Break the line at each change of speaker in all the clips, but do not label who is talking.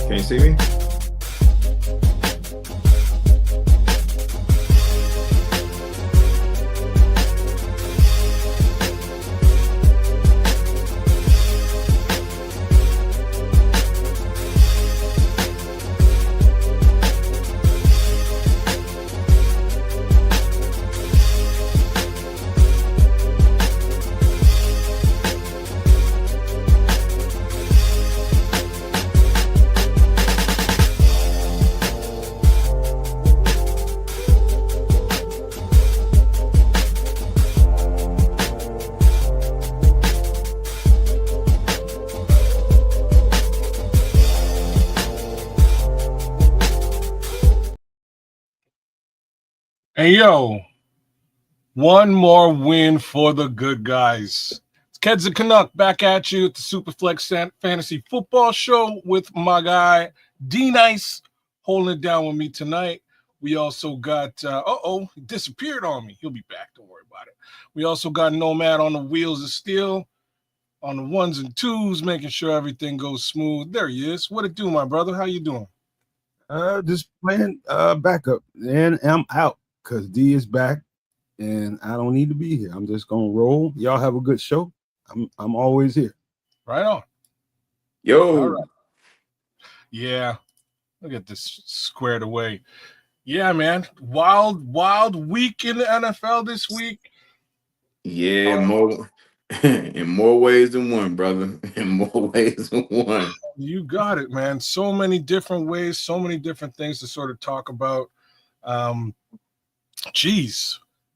Can you see me?
Hey, yo, one more win for the good guys. It's Keds and Canuck back at you at the Superflex Fantasy Football Show with my guy, D-Nice, holding it down with me tonight. We also got, he disappeared on me. He'll be back. Don't worry about it. We also got Nomad on the wheels of steel, on the ones and twos, making sure everything goes smooth. There he is. What it do, my brother? How you doing?
Just playing backup, and I'm out because D is back, and I don't need to be here. I'm just gonna roll. Y'all have a good show. I'm always here.
Right on.
Yo.
All right. Yeah. Look at this squared away. Yeah, man. Wild week in the NFL this week.
Yeah, in more ways than one, brother. In more ways than one.
You got it, man. So many different ways, so many different things to sort of talk about.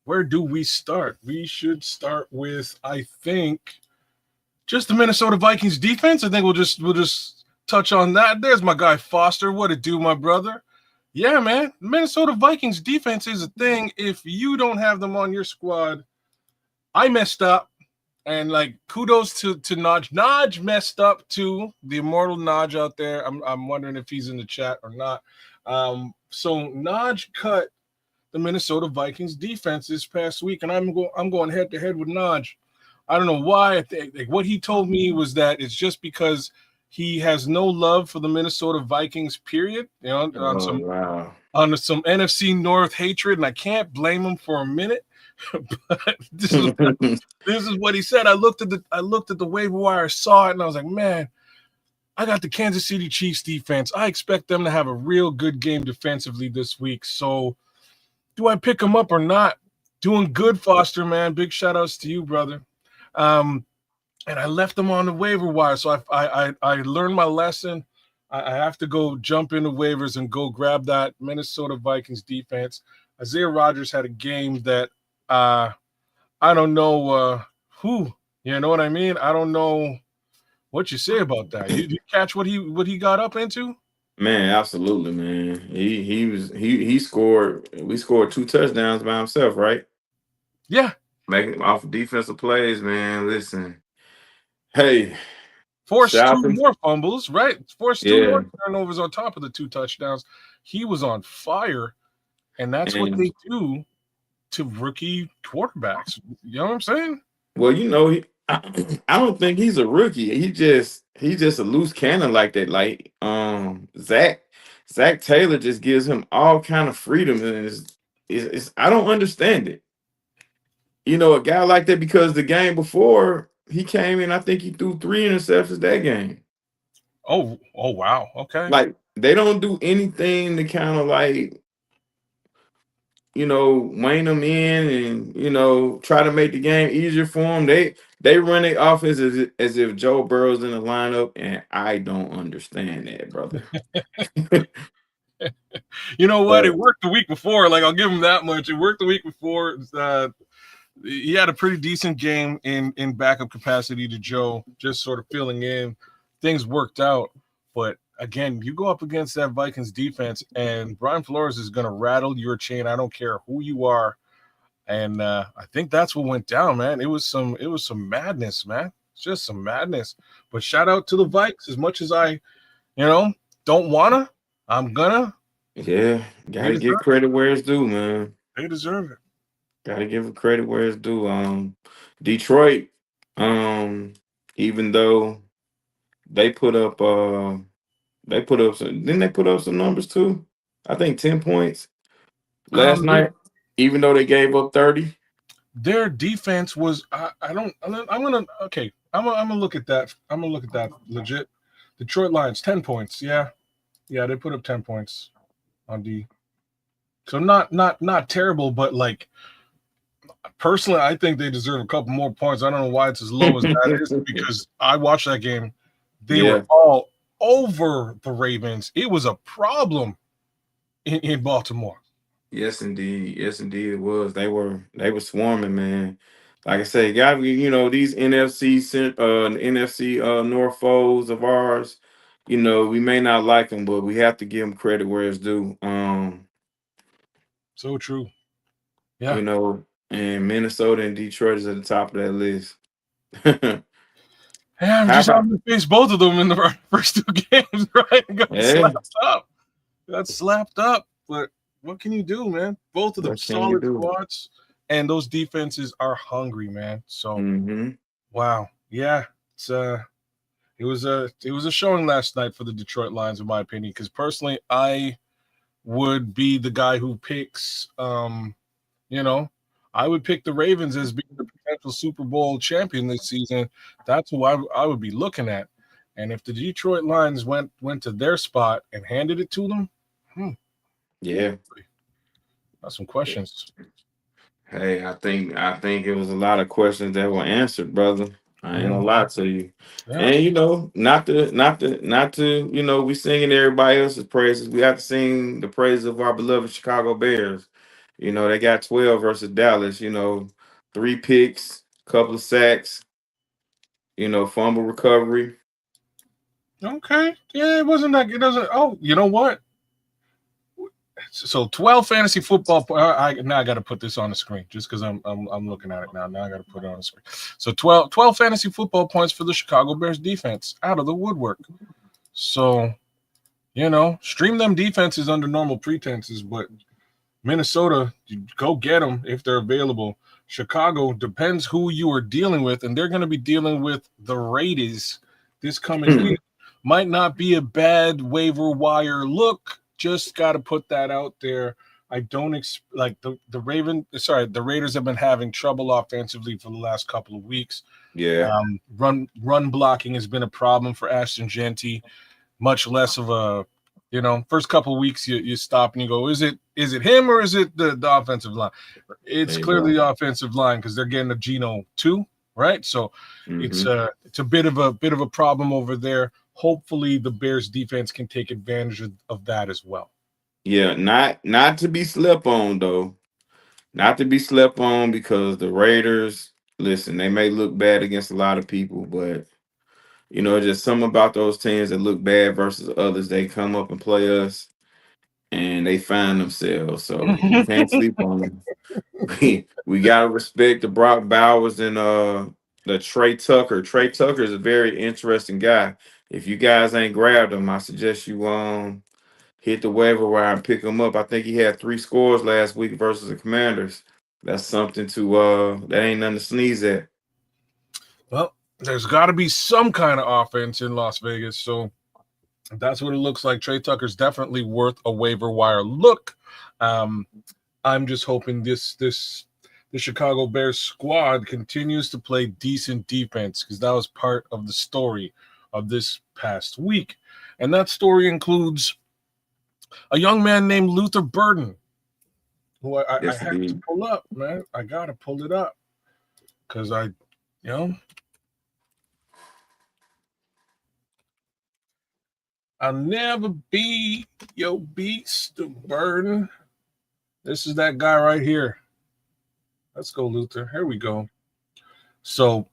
Where do we start? We should start with, I think, just the Minnesota Vikings defense. I think we'll just touch on that. There's my guy Foster. What it do, my brother? Yeah, man. Minnesota Vikings defense is a thing. If you don't have them on your squad, I messed up. And like kudos to Naj. Naj messed up too. The immortal Naj out there. I'm wondering if he's in the chat or not. So Naj cut the Minnesota Vikings defense this past week, and I'm going head to head with Naj. I don't know why. What he told me was that it's just because he has no love for the Minnesota Vikings. Period. You know, on some NFC North hatred, and I can't blame him for a minute. But this is what he said. I looked at the waiver wire, saw it, and I was like, man, I got the Kansas City Chiefs defense. I expect them to have a real good game defensively this week. So do I pick them up or not? Doing good, Foster, man. Big shout outs to you, brother. And I left them on the waiver wire. So I learned my lesson. I have to go jump into waivers and go grab that Minnesota Vikings defense. Isaiah Rodgers had a game that I don't know who. You know what I mean? I don't know what you say about that. You catch what he got up into?
Man, absolutely, man. He scored. We scored 2 touchdowns by himself, right?
Yeah.
Making off defensive plays, man. Listen. Hey.
Forced 2 more fumbles, right? Forced 2 more turnovers on top of the 2 touchdowns. He was on fire, and that's what they do to rookie quarterbacks. You know what I'm saying?
Well, you know, I don't think he's a rookie. He's just a loose cannon like that. Like Zach Taylor just gives him all kind of freedom, and it's I don't understand it. You know, a guy like that, because the game before he came in, I think he threw 3 interceptions that game.
Oh wow. Okay.
Like, they don't do anything to kind of like, you know, wane them in and, you know, try to make the game easier for them. They run their offense as if Joe Burrow's in the lineup, and I don't understand that, brother.
You know what? It worked the week before. Like, I'll give him that much. It worked the week before. He had a pretty decent game in backup capacity to Joe, just sort of filling in. Things worked out. But again, you go up against that Vikings defense, and Brian Flores is going to rattle your chain. I don't care who you are. And I think that's what went down, man. It was some madness, man. It's just some madness. But shout out to the Vikes. As much as I, don't wanna, I'm gonna.
Yeah, gotta give credit where it's due, man.
They deserve it.
Gotta give credit where it's due. Detroit, even though they put up They put up some. Didn't they put up some numbers too? I think 10 points last
Um, their,
night, even though they gave up 30.
their defense was. I don't. I'm gonna. Okay. I'm gonna look at that. I'm gonna look at that legit. Detroit Lions 10 points. Yeah, yeah. They put up 10 points on D. So not terrible, but like personally, I think they deserve a couple more points. I don't know why it's as low as that is because I watched that game. They were
Yeah.
all over the Ravens. It was a problem in Baltimore.
Yes, indeed. Yes, indeed. It was. They were swarming, man. Like I say, got these NFC North foes of ours. We may not like them, but we have to give them credit where it's due.
So true.
You
Yeah.
know, and Minnesota and Detroit is at the top of that list.
Yeah, I'm
How
just
about
having to face both of them in the first two games, right? Got
hey?
slapped up. Got slapped up. But what can you do, man? Both of them
What can you
solid
do?
squads, and those defenses are hungry, man. So
Mm-hmm.
wow, yeah, it's it was a showing last night for the Detroit Lions, in my opinion. Because personally, I would be the guy who picks, you know, I would pick the Ravens as being the potential Super Bowl champion this season. That's who I would be looking at. And if the Detroit Lions went to their spot and handed it to them, hmm,
Yeah.
that's some questions.
Hey, I think it was a lot of questions that were answered, brother. I ain't gonna
Mhm.
lie to you.
Yeah.
And not to we singing everybody else's praises. We have to sing the praise of our beloved Chicago Bears. They got 12 versus Dallas, 3 picks, couple of sacks, fumble recovery.
Okay. Yeah, it wasn't that. It doesn't. Oh, you know what? So 12 fantasy football. Now I got to put this on the screen just because I'm looking at it now. Now I got to put it on the screen. So 12 fantasy football points for the Chicago Bears defense out of the woodwork. So stream them defenses under normal pretenses, but Minnesota, you go get them if they're available. Chicago depends who you are dealing with, and they're going to be dealing with the Raiders this coming week. Might not be a bad waiver wire look. Just got to put that out there. I don't like the Raiders have been having trouble offensively for the last couple of weeks.
Yeah.
Run blocking has been a problem for Ashton Genty. Much less of a first couple of weeks you stop and you go, is it him or is it the offensive line? It's
There you
clearly
go.
the offensive line because they're getting a Geno too, right? So it's
Hmm.
a bit of a problem over there. Hopefully the Bears defense can take advantage of that as well.
Yeah, not to be slept on though. Not to be slept on because the Raiders, listen, they may look bad against a lot of people, but just something about those teams that look bad versus others. They come up and play us, and they find themselves. So we can't sleep on them. We gotta respect the Brock Bowers and the Trey Tucker. Trey Tucker is a very interesting guy. If you guys ain't grabbed him, I suggest you hit the waiver wire and pick him up. I think he had 3 scores last week versus the Commanders. That's something that ain't nothing to sneeze at.
Well, there's got to be some kind of offense in Las Vegas, so that's what it looks like. Trey Tucker's definitely worth a waiver wire look. I'm just hoping the Chicago Bears squad continues to play decent defense because that was part of the story of this past week. And that story includes a young man named Luther Burden, who I
Yes,
have to
indeed.
pull up, man. I got to pull it up because I'll never be your beast of burden. This is that guy right here. Let's go, Luther. Here we go. So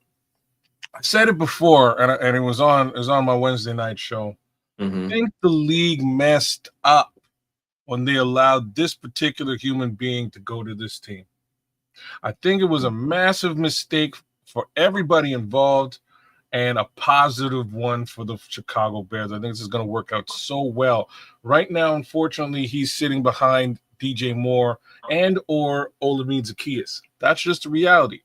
I said it before, and it was on my Wednesday night show. I
Hmm.
think the league messed up when they allowed this particular human being to go to this team. I think it was a massive mistake for everybody involved and a positive one for the Chicago Bears. I think this is going to work out so well. Right now, unfortunately, he's sitting behind DJ Moore and or Olamide Zaccheaus. That's just the reality.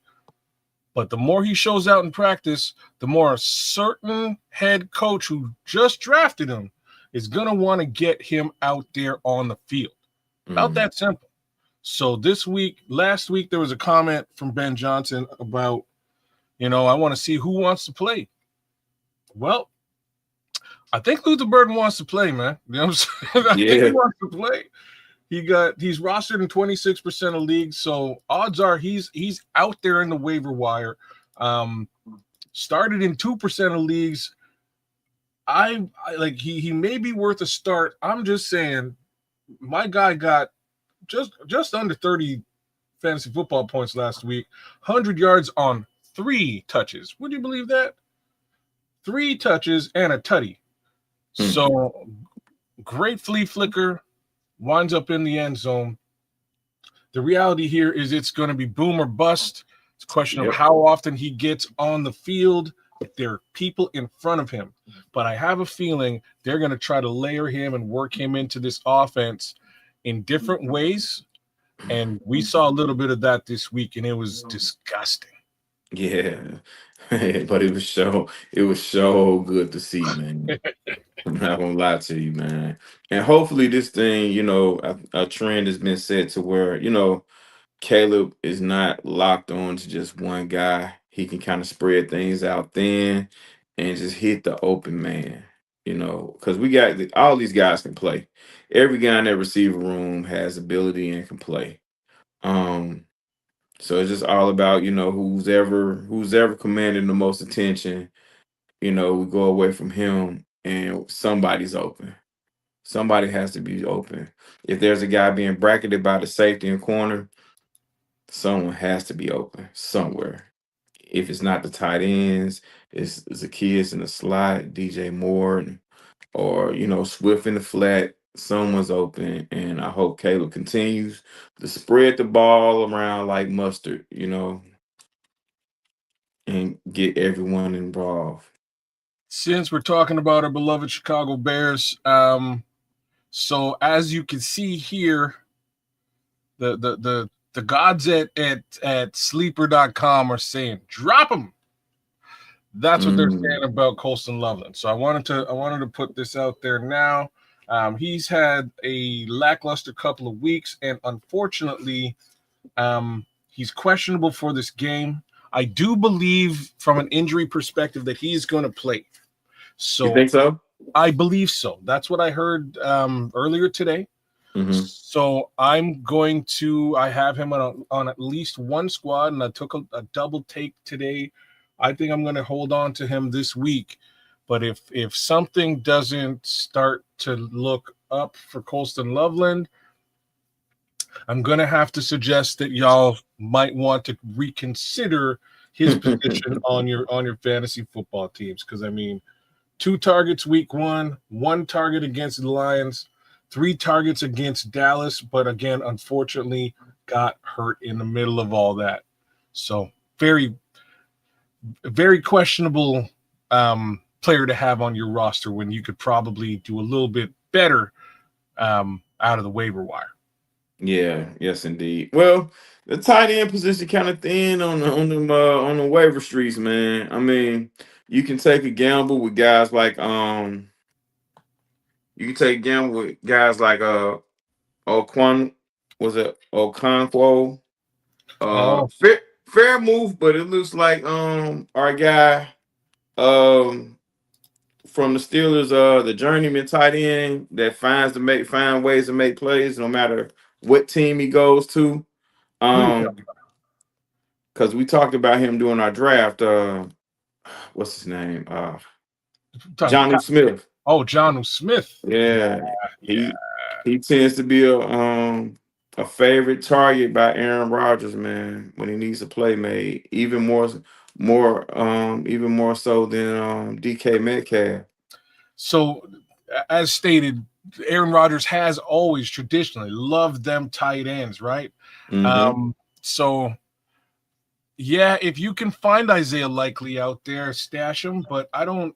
But the more he shows out in practice, the more a certain head coach who just drafted him is going to want to get him out there on the field. About that simple. So last week, there was a comment from Ben Johnson about, I want to see who wants to play. Well, I think Luther Burden wants to play, man. You know what I'm saying? I think he wants to play. He's rostered in 26% of leagues, so odds are he's out there in the waiver wire. Started in 2% of leagues. I like he may be worth a start. I'm just saying, my guy got just under 30 fantasy football points last week, 100 yards on 3 touches. Would you believe that? 3 touches and a tutty. So great flea flicker, winds up in the end zone. The reality here is it's going to be boom or bust. It's a question of how often he gets on the field. There are people in front of him, but I have a feeling they're going to try to layer him and work him into this offense in different ways. And we saw a little bit of that this week, and it was disgusting.
Yeah, but it was so good to see, man. I'm not gonna lie to you, man. And hopefully this thing, a trend has been set to where, Caleb is not locked on to just one guy. He can kind of spread things out thin and just hit the open man, because we got all these guys can play. Every guy in that receiver room has ability and can play. So it's just all about, who's ever commanding the most attention, we go away from him and somebody's open. Somebody has to be open. If there's a guy being bracketed by the safety and corner, someone has to be open somewhere. If it's not the tight ends, it's the kids in the slot, DJ Moore, or Swift in the flat. Someone's open, and I hope Caleb continues to spread the ball around like mustard, and get everyone involved.
Since we're talking about our beloved Chicago Bears, so as you can see here, the gods at sleeper.com are saying drop him. That's what they're saying about Colston Loveland. So I wanted to put this out there now. He's had a lackluster couple of weeks, and unfortunately, he's questionable for this game. I do believe, from an injury perspective, that he's going to play. So
you think so?
I believe so. That's what I heard earlier today. So I have him on at least one squad, and I took a double take today. I think I'm going to hold on to him this week. But if something doesn't start to look up for Colston Loveland, I'm going to have to suggest that y'all might want to reconsider his position on your fantasy football teams. Because, 2 targets week 1, 1 target against the Lions, 3 targets against Dallas, but again, unfortunately, got hurt in the middle of all that. So very, very questionable player to have on your roster when you could probably do a little bit better out of the waiver wire.
Yeah, yes, indeed. Well, the tight end position kind of thin on the waiver streets, man. You can take a gamble with guys like Oquan, Okonkwo. Fair move, but it looks like our guy from the Steelers, the journeyman tight end that find ways to make plays no matter what team he goes to. Because we talked about him during our draft. What's his name? Jonnu Smith.
Oh, Jonnu Smith.
Yeah. He tends to be a favorite target by Aaron Rodgers, man, when he needs a play made, even more so than DK Metcalf.
So, as stated, Aaron Rodgers has always traditionally loved them tight ends, right? So, yeah, if you can find Isaiah Likely out there, stash him. But I don't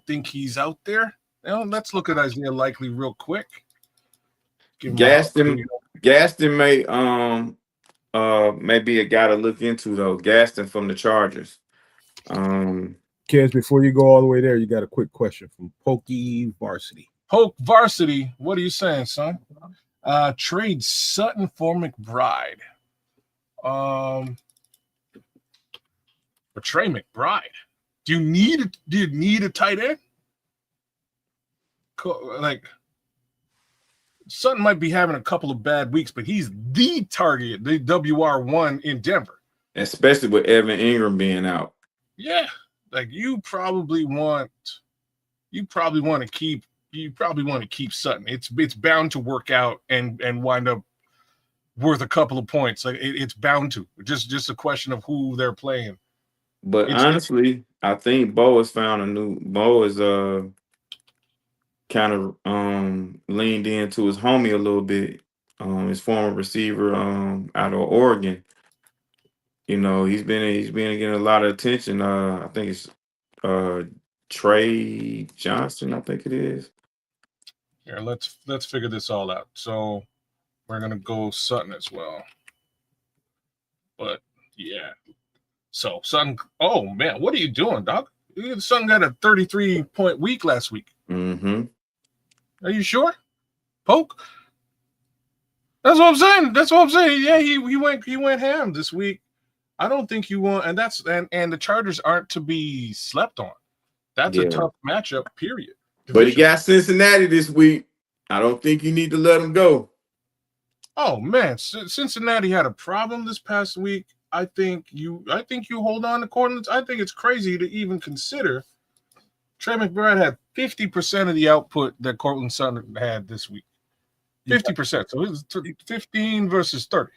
think he's out there. Let's look at Isaiah Likely real quick.
Gaston may be a guy to look into though. Gaston from the Chargers.
Kids, before you go all the way there, you got a quick question from Pokey Varsity.
Poke Varsity, what are you saying, son? Trade Sutton for McBride. Or Trey McBride. Do you need a tight end? Like Sutton might be having a couple of bad weeks, but he's the target, the WR1 in Denver.
Especially with Evan Ingram being out.
Yeah. Like you probably want to keep Sutton. It's bound to work out and wind up worth a couple of points. Like it's bound to. Just a question of who they're playing.
But honestly, I think Bo has kind of leaned into his homie a little bit. His former receiver out of Oregon. You know, he's been getting a lot of attention. I think it's Trey Johnson, I think it is.
Here, let's figure this all out. So we're gonna go Sutton as well. But yeah. So Sutton, oh man, what are you doing, Doc? Sutton got a 33-point week last week.
Mm-hmm.
Are you sure? Poke? That's what I'm saying. Yeah, he went ham this week. I don't think you want, and the Chargers aren't to be slept on. That's a tough matchup, period.
But he got Cincinnati this week. I don't think you need to let him go.
Oh man, Cincinnati had a problem this past week. I think you hold on to Cortland. I think it's crazy to even consider. Trey McBride had 50% of the output that Cortland Sutton had this week. 50%. So it was 15 versus 30.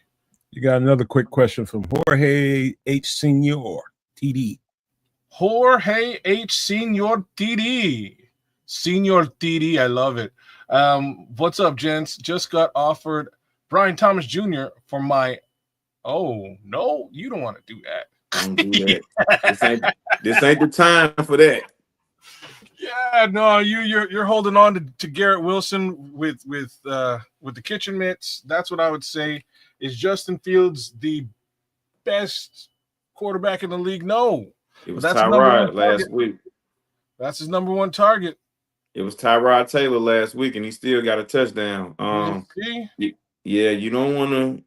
You got another quick question from Jorge H. Senior TD.
Jorge H. Senior TD. Senior TD. I love it. What's up, gents? Just got offered Brian Thomas Jr. for my. Oh, no, you don't want to do that.
Don't do that. This ain't the time for that.
Yeah, no, you're holding on to Garrett Wilson with the kitchen mitts. That's what I would say. Is Justin Fields the best quarterback in the league? No.
It was Tyrod last week.
That's his number one target.
It was Tyrod Taylor last week, and he still got a touchdown. Yeah, you don't want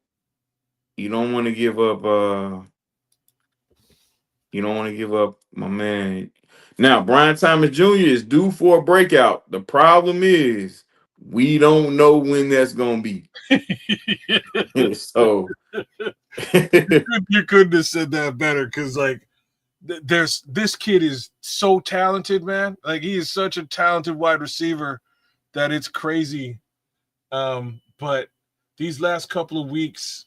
to give up. You don't want to give up, my man. Now, Brian Thomas Jr. is due for a breakout. The problem is we don't know when that's going to be. So
you couldn't have said that better because, like, this kid is so talented, man. Like, he is such a talented wide receiver that it's crazy. But these last couple of weeks,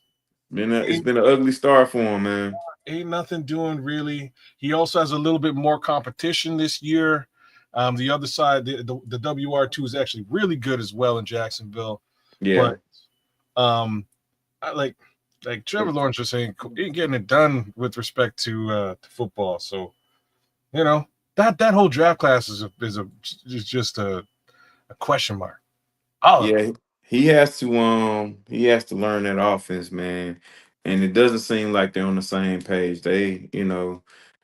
it's been an ugly start for him, man.
Ain't nothing doing really. He also has a little bit more competition this year. The other side, the WR2 is actually really good as well in Jacksonville.
Yeah.
But I like Trevor Lawrence was saying, he ain't getting it done with respect to football. So, you know, that whole draft class is just a question mark.
Yeah, he has to learn that offense, man. And it doesn't seem like they're on the same page. They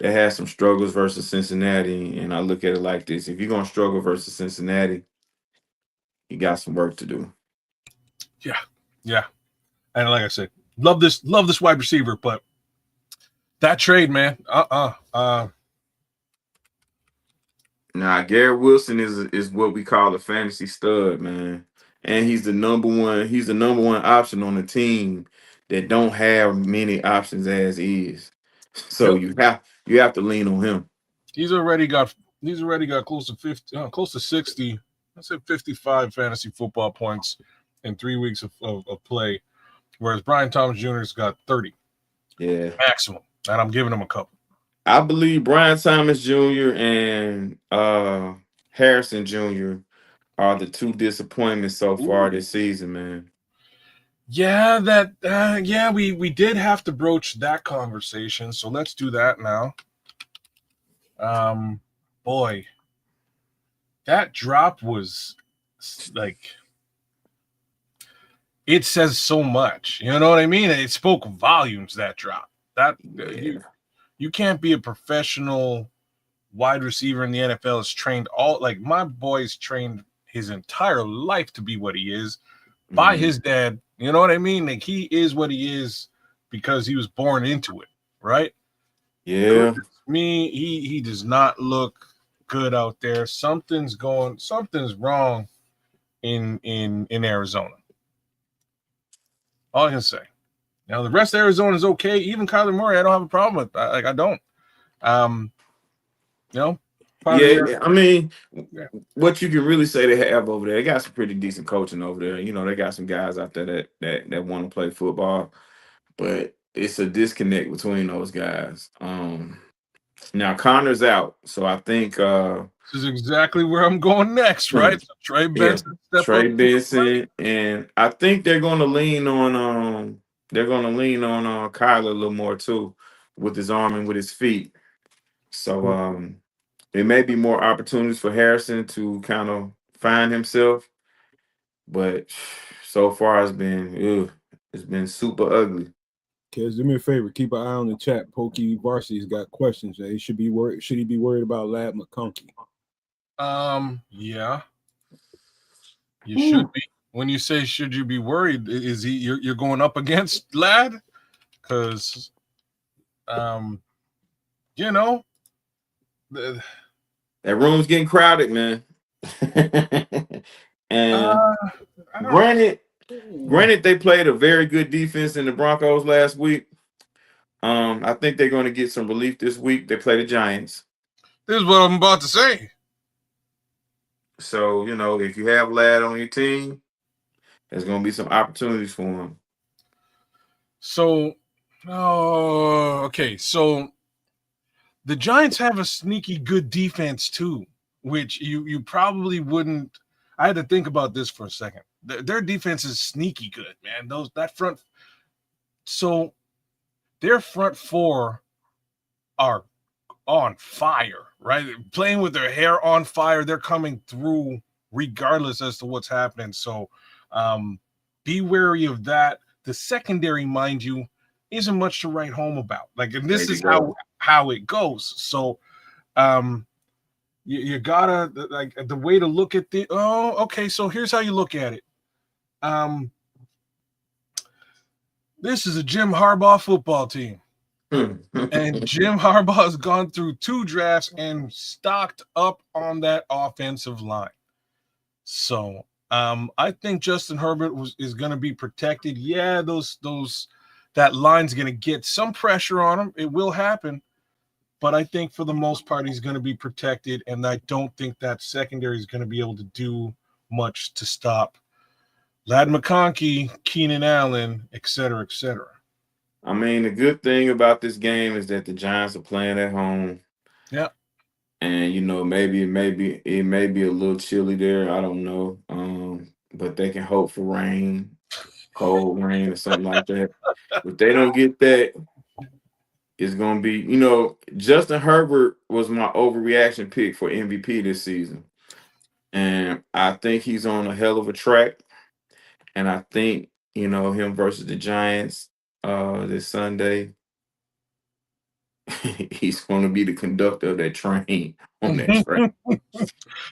had some struggles versus Cincinnati, and I look at it like this: if you're gonna struggle versus Cincinnati, you got some work to do.
Yeah. And like I said, love this wide receiver, but that trade, man,
Nah, Garrett Wilson is what we call a fantasy stud, man. And he's the number one option on the team that don't have many options as is. So you have to lean on him.
He's already got close to 50, close to 60. I said 55 fantasy football points in 3 weeks of play, whereas Brian Thomas Jr. has got 30.
Yeah,
maximum, and I'm giving him a couple.
I believe Brian Thomas Jr. and Harrison Jr. are the two disappointments so far this season, man.
Yeah, we did have to broach that conversation, so let's do that now. Boy, that drop was like, it says so much. You know what I mean? It spoke volumes, that drop. You can't be a professional wide receiver in the NFL is trained my boys trained his entire life to be what he is by his dad. You know what I mean? Like, he is what he is because he was born into it, right?
Yeah.
Goodness me, he does not look good out there. Something's wrong in Arizona. All I can say. Now the rest of Arizona is okay. Even Kyler Murray, I don't have a problem with. I don't. You know,
Yeah, I mean,
yeah.
what you can really say they have over there, they got some pretty decent coaching over there. You know, they got some guys out there that want to play football, but it's a disconnect between those guys. Now Connor's out, so I think
This is exactly where I'm going next, right? So Trey
yeah,
Benson step
Trey
up to the plate.
Benson, and I think they're gonna lean on Kyler a little more too, with his arm and with his feet. So there may be more opportunities for Harrison to kind of find himself, but so far it's been super ugly.
Kids, do me a favor. Keep an eye on the chat. Pokey Varsity's got questions. He should be worried. Should he be worried about Lad McConkey?
Yeah, you should be. When you say should you be worried, is he you're going up against Lad? Because you know, the,
That room's getting crowded, man. And
I don't.
granted, they played a very good defense in the Broncos last week. I think they're going to get some relief this week. They play the Giants.
This is what I'm about to say.
So, you know, if you have Lad on your team, there's going to be some opportunities for him.
So, okay. So the Giants have a sneaky good defense too, which you probably wouldn't. I had to think about this for a second. Their defense is sneaky good, man. That front. So their front four are on fire, right? Playing with their hair on fire. They're coming through regardless as to what's happening. So be wary of that. The secondary, mind you, isn't much to write home about. Like, and this is how it goes. So you gotta, like, the way to look at the okay, so here's how you look at it. This is a Jim Harbaugh football team. And Jim Harbaugh has gone through 2 drafts and stocked up on that offensive line. So I think Justin Herbert is going to be protected. Yeah, that line's going to get some pressure on him. It will happen. But I think for the most part, he's going to be protected. And I don't think that secondary is going to be able to do much to stop Lad McConkey, Keenan Allen, et cetera, et cetera.
I mean, the good thing about this game is that the Giants are playing at home.
Yeah.
And, you know, maybe it may be a little chilly there. I don't know. But they can hope for rain, cold rain or something like that. If they don't get that, it's going to be, you know, Justin Herbert was my overreaction pick for MVP this season. And I think he's on a hell of a track. And I think, you know, him versus the Giants this Sunday, he's going to be the conductor of that train on that track.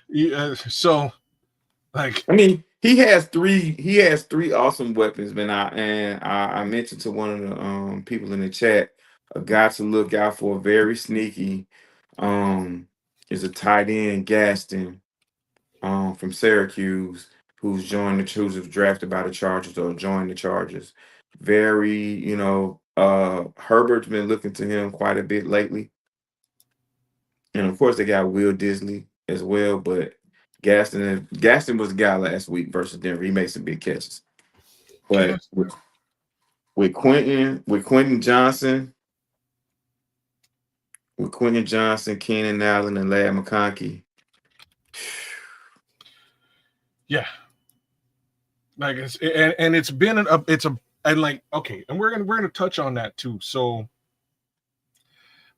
Yeah, so, like,
I mean, he has three awesome weapons, man. I mentioned to one of the people in the chat, a guy to look out for, very sneaky, is a tight end, Gaston, from Syracuse, who's drafted by the Chargers or joined the Chargers. Very, you know, Herbert's been looking to him quite a bit lately. And of course they got Will Disley as well, but Gaston was the guy last week versus Denver. He made some big catches. But with Quentin Johnson, Keenan Allen, and Lad McConkey.
Yeah. Like, it's been okay, and we're gonna touch on that too. So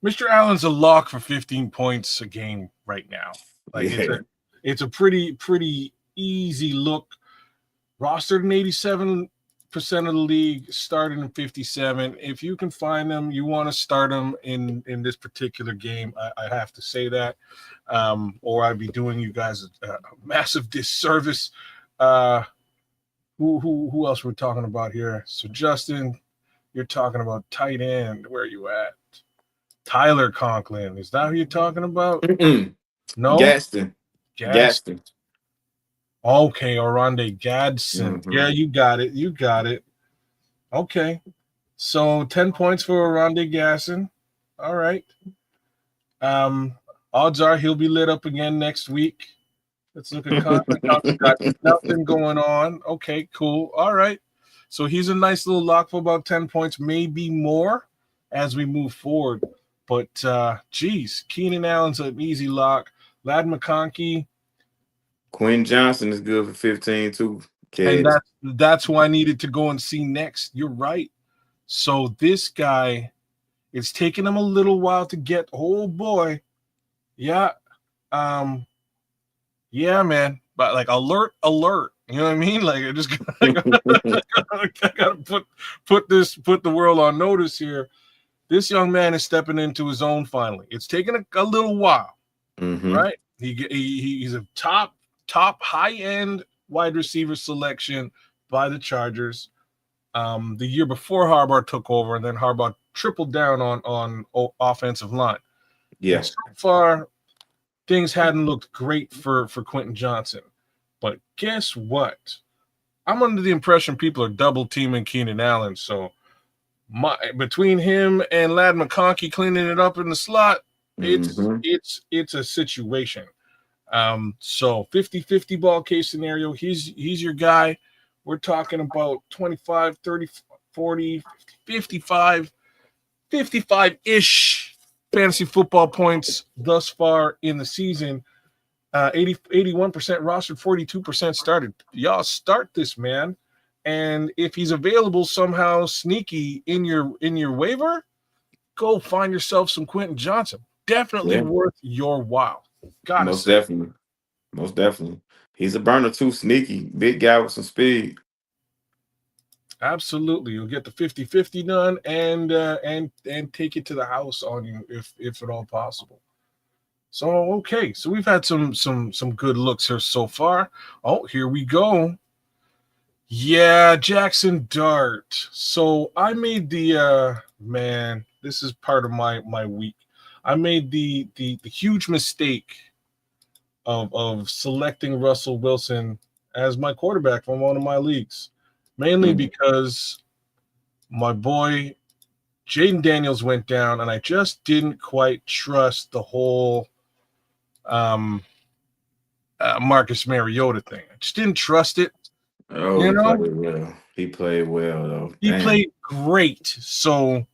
Mr. Allen's a lock for 15 points a game right now. Like,
Yeah.
it's a pretty easy look. Rostered in 87% of the league started in 57. If you can find them, you want to start them in this particular game. I have to say that, or I'd be doing you guys a massive disservice. Who else we're talking about here? So Justin, you're talking about tight end. Where are you at? Tyler Conklin. Is that who you're talking about? No?
Gaston.
Gadsden. Okay, Oronde Gadsden.
Mhm.
Yeah, you got it. You got it. Okay. So 10 points for Oronde Gadsden. All right. Odds are he'll be lit up again next week. Let's look at Conklin. Conklin got nothing going on. Okay, cool. All right. So he's a nice little lock for about 10 points, maybe more as we move forward. But geez, Keenan Allen's an easy lock. Lad McConkey.
Quinn Johnson is good for 15 too.
And that's who I needed to go and see next. You're right. So this guy, it's taken him a little while to get. Oh boy. Yeah. Yeah, man. But like alert. You know what I mean? Like I just I gotta put the world on notice here. This young man is stepping into his own finally. It's taken a little while, right? He's a top high-end wide receiver selection by the Chargers. The year before Harbaugh took over, and then Harbaugh tripled down on offensive line.
Yeah.
And so far, things hadn't looked great for Quentin Johnson. But guess what? I'm under the impression people are double teaming Keenan Allen. So between him and Lad McConkey cleaning it up in the slot, it's a situation. So 50-50 ball case scenario. He's your guy. We're talking about 25, 30, 40, 55, 55-ish fantasy football points thus far in the season. 81% rostered, 42% started. Y'all start this man. And if he's available somehow sneaky in your waiver, go find yourself some Quentin Johnson. Definitely worth your while.
Definitely. Most definitely. He's a burner too, sneaky. Big guy with some speed.
Absolutely. You'll get the 50-50 done and take it to the house on you if at all possible. So okay. So we've had some good looks here so far. Oh, here we go. Yeah, Jackson Dart. So I made the man, this is part of my week. I made the huge mistake of selecting Russell Wilson as my quarterback from one of my leagues. Mainly because my boy Jaden Daniels went down and I just didn't quite trust the whole Marcus Mariota thing. I just didn't trust it.
Oh,
you know?
He played well though.
He played great. So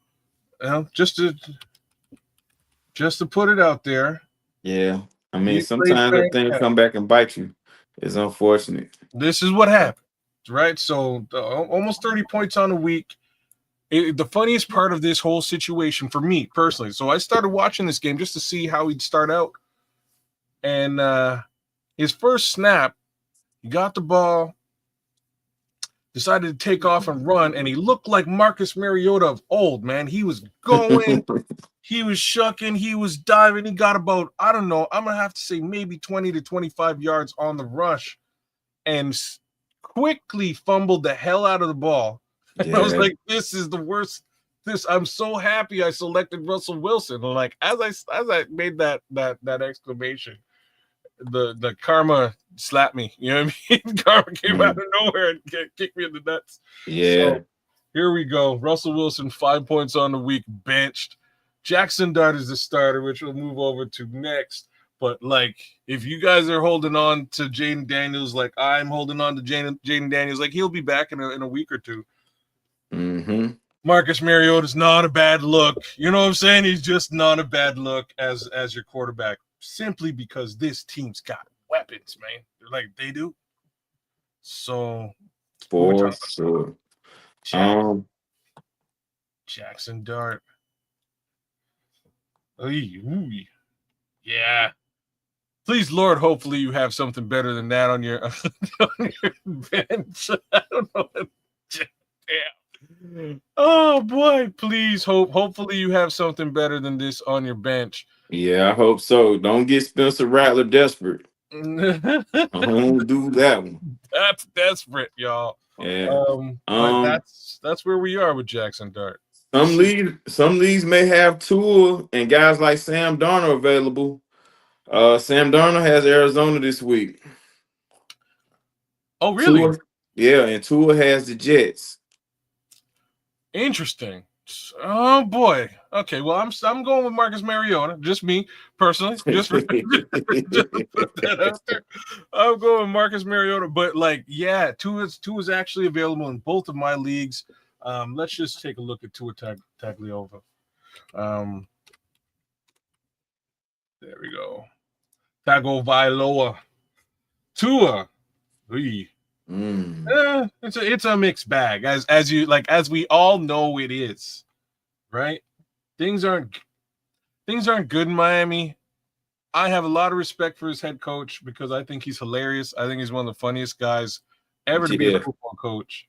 just to put it out there.
Yeah. I mean, sometimes the thing come back and bite you. It's unfortunate.
This is what happened, right? So almost 30 points on a week. The funniest part of this whole situation for me personally. So I started watching this game just to see how he'd start out. And his first snap, he got the ball, decided to take off and run, and he looked like Marcus Mariota of old, man. He was going, he was shucking, he was diving. He got about, I don't know, I'm going to have to say maybe 20 to 25 yards on the rush and quickly fumbled the hell out of the ball. And I was like, this is the worst. I'm so happy I selected Russell Wilson. And like, as I made that exclamation, the karma slapped me. You know what I mean? Karma came out of nowhere and kicked me in the nuts.
Yeah.
So here we go. Russell Wilson, 5 points on the week, benched. Jackson Dart is the starter, which we'll move over to next. But like, if you guys are holding on to Jaden Daniels, like I'm holding on to Jaden Daniels, like he'll be back in a week or two. Marcus Mariota is not a bad look. You know what I'm saying? He's just not a bad look as your quarterback, simply because this team's got weapons, man. Like they do. So
for sure.
Jackson Dart. Yeah. Please, Lord, hopefully you have something better than that on your bench. I don't know. Damn. Oh boy, please hopefully you have something better than this on your bench.
Yeah, I hope so. Don't get Spencer Rattler desperate.
That's
I don't do that one.
desperate, y'all.
Yeah.
But
Um,
that's where we are with Jackson Dart.
some leagues may have Tua and guys like Sam Darnold available. Sam Darnold has Arizona this week.
Oh, really?
Tua, yeah, and Tua has the Jets.
Interesting. Oh boy. Okay. Well, I'm going with Marcus Mariota. Just me personally. Just to put that out there. I'm going with Marcus Mariota. But like, yeah, two is actually available in both of my leagues. Let's just take a look at Tua Tagliova. Um, there we go. Tagovailoa. Tua. Ooh. It's a mixed bag, as we all know it is, right? Things aren't good in Miami. I have a lot of respect for his head coach because I think he's hilarious. I think he's one of the funniest guys ever to be a
Yeah.
football coach.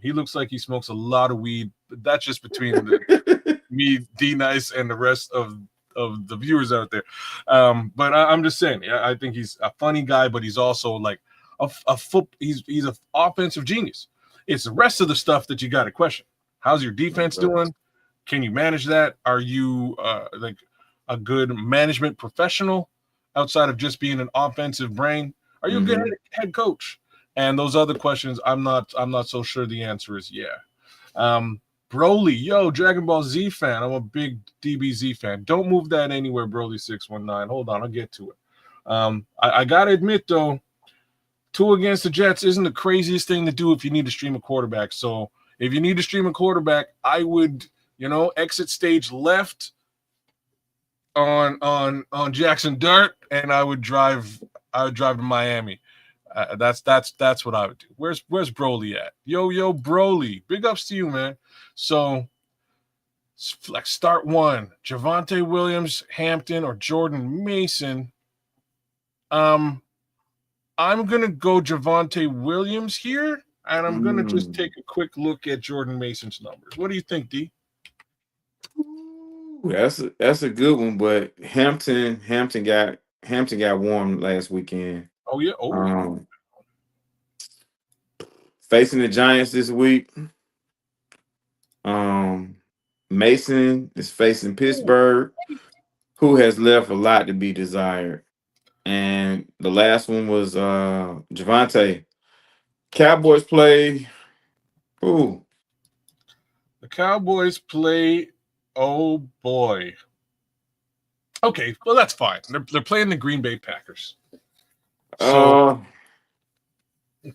He looks like he smokes a lot of weed, but that's just between me, D Nice, and the rest of the viewers out there. But I'm just saying, I think he's a funny guy, but he's also like he's an offensive genius. It's the rest of the stuff that you got to question. How's your defense doing? Can you manage that? Are you like a good management professional outside of just being an offensive brain? Are you a good head coach? And those other questions, I'm not so sure the answer is yeah. Broly, yo, Dragon Ball Z fan. I'm a big DBZ fan. Don't move that anywhere, Broly619. Hold on, I'll get to it. I gotta admit though, 2 against the Jets isn't the craziest thing to do if you need to stream a quarterback. So if you need to stream a quarterback, I would, exit stage left on Jackson Dart, and I would drive to Miami. That's what I would do. Where's Broly at? Yo Broly, big ups to you, man. So like start one, Javonte Williams, Hampton, or Jordan Mason. I'm gonna go Javonte Williams here, and I'm gonna just take a quick look at Jordan Mason's numbers. What do you think, D?
That's a good one, but Hampton got warm last weekend.
Oh yeah. Oh.
Facing the Giants this week. Mason is facing Pittsburgh, who has left a lot to be desired. And the last one was Javante. Cowboys play who?
The Cowboys play. Oh boy. Okay, well that's fine. They're playing the Green Bay Packers. So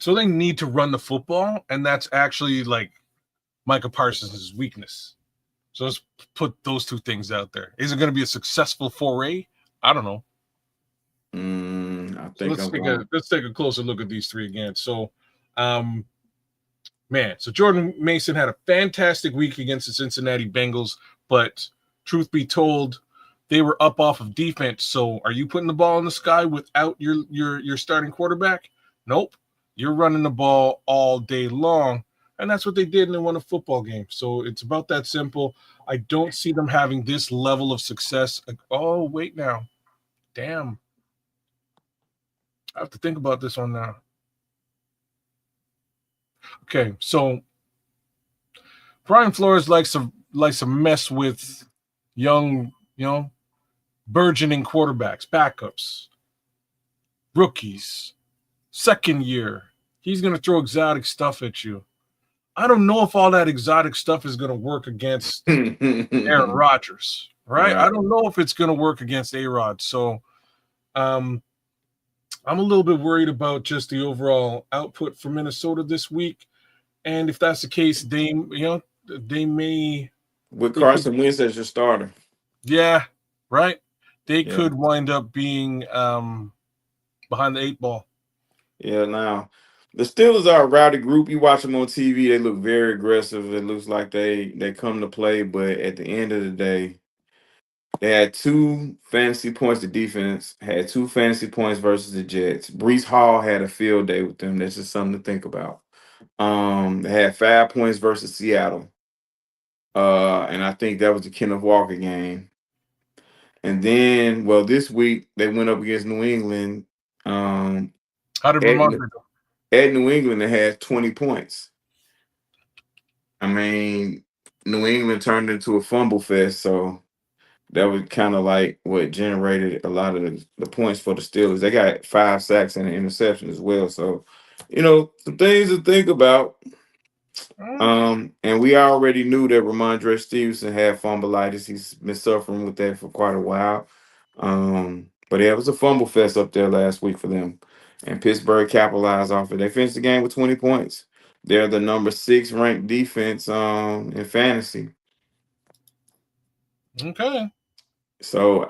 they need to run the football, and that's actually like Micah Parsons' weakness. So let's put those two things out there. Is it going to be a successful foray? I don't know.
I think
let's take a closer look at these three again. So, so Jordan Mason had a fantastic week against the Cincinnati Bengals, but truth be told, they were up off of defense. So, are you putting the ball in the sky without your starting quarterback? Nope. You're running the ball all day long. And that's what they did, and they won a football game. So it's about that simple. I don't see them having this level of success. Oh, wait now. Damn. I have to think about this one now. Okay, so Brian Flores likes to mess with young, burgeoning quarterbacks, backups, rookies, second year. He's going to throw exotic stuff at you. I don't know if all that exotic stuff is going to work against Aaron Rodgers, right? I don't know if it's going to work against A-Rod. So I'm a little bit worried about just the overall output for Minnesota this week. And if that's the case, they may.
With Carson Wentz as your starter.
Yeah, right. They could wind up being behind the 8 ball.
Yeah, now the Steelers are a rowdy group. You watch them on TV; they look very aggressive. It looks like they come to play, but at the end of the day, they had 2 fantasy points. The defense had 2 fantasy points versus the Jets. Brees Hall had a field day with them. That's just something to think about. They had 5 points versus Seattle. And I think that was the Kenneth Walker game. And then, well, this week they went up against New England. Um,
How did
at,
Vermont do?
at New England, they had 20 points. I mean, New England turned into a fumble fest, so that was kind of like what generated a lot of the points for the Steelers. They got 5 sacks and an interception as well. So, some things to think about. And we already knew that Ramondre Stevenson had fumbleitis. He's been suffering with that for quite a while. But yeah, it was a fumble fest up there last week for them. And Pittsburgh capitalized off it. They finished the game with 20 points. They're the number 6 ranked defense in fantasy.
Okay.
So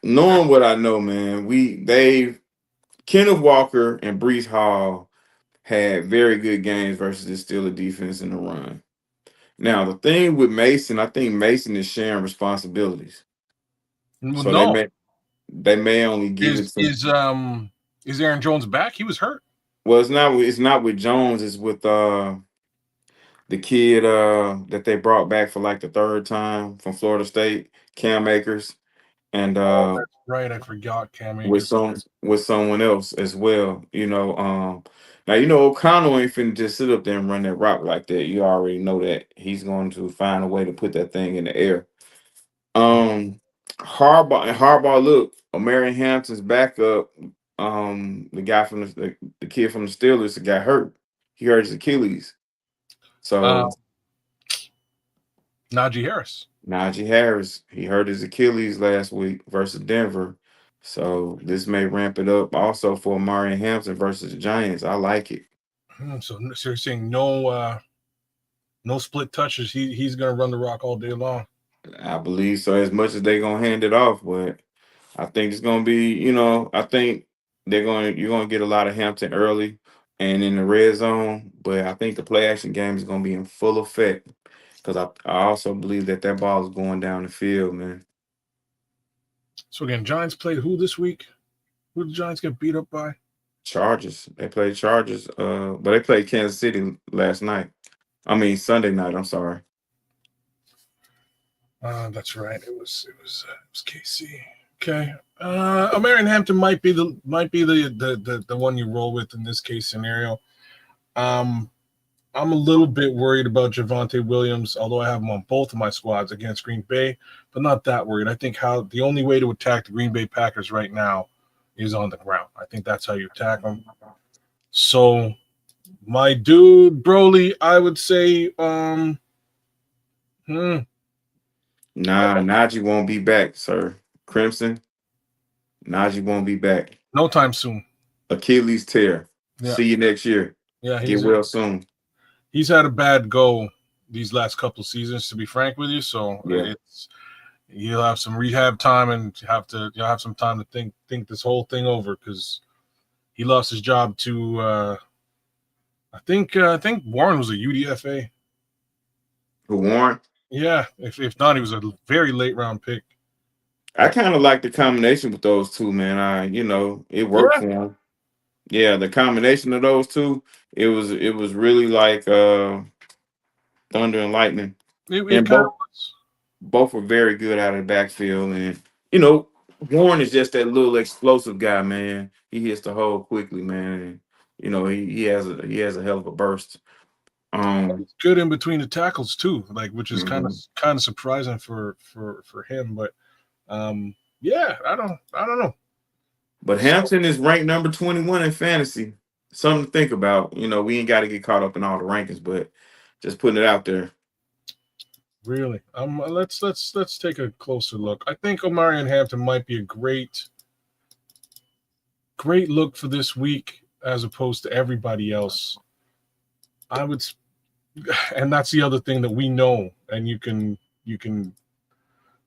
knowing what I know, man, Kenneth Walker and Brees Hall had very good games versus the Steelers defense in the run. Now the thing with Mason, I think Mason is sharing responsibilities. So
No.
they may only give it to.
Is Aaron Jones back? He was hurt.
Well, it's not with Jones. It's with the kid that they brought back for like the third time from Florida State, Cam Akers, and
Oh, that's right. I forgot Cam
with
Akers.
someone else as well. Now O'Connell ain't finna just sit up there and run that rock like that. You already know that he's going to find a way to put that thing in the air. Harbaugh, look, Marion Hampton's backup, the guy from the kid from the Steelers that got hurt. He hurt his Achilles. So
Najee Harris.
Najee Harris, he hurt his Achilles last week versus Denver. So this may ramp it up also for Marion Hampton versus the Giants. I like it.
So you're saying no split touches. He's gonna run the rock all day long.
I believe so. As much as they're gonna hand it off, but I think it's gonna be, I think you're gonna get a lot of Hampton early and in the red zone, but I think the play action game is gonna be in full effect because I also believe that ball is going down the field, man.
So again, Giants played who this week? Who did the Giants get beat up by?
Chargers. They played Chargers, but they played Kansas City last night. I mean Sunday night. I'm sorry.
That's right. It was KC. Okay. Marion Hampton might be the one you roll with in this case scenario. I'm a little bit worried about Javonte Williams, although I have him on both of my squads against Green Bay, but not that worried. I think the only way to attack the Green Bay Packers right now is on the ground. I think that's how you attack them. So my dude, Broly, I would say,
Nah, Najee won't be back, sir. Crimson, Najee won't be back.
No time soon.
Achilles tear.
Yeah.
See you next year.
Yeah,
get well soon.
He's had a bad go these last couple seasons, to be frank with you. So
yeah.
You'll have some rehab time and you'll have some time to think this whole thing over because he lost his job to I think Warren was a UDFA.
Who, Warren?
Yeah, if not, he was a very late round pick.
I kind of like the combination with those two, man. It worked for him. Yeah, the combination of those two, it was really like thunder and lightning. And both were very good out of the backfield. And Warren is just that little explosive guy, man. He hits the hole quickly, man. And, he has a hell of a burst.
He's good in between the tackles too, which is kind of surprising for him. But yeah, I don't know.
But Hampton is ranked number 21 in fantasy. Something to think about. We ain't got to get caught up in all the rankings, but just putting it out there.
Really? Let's take a closer look. I think Omarion Hampton might be a great look for this week as opposed to everybody else. And that's the other thing that we know, and you can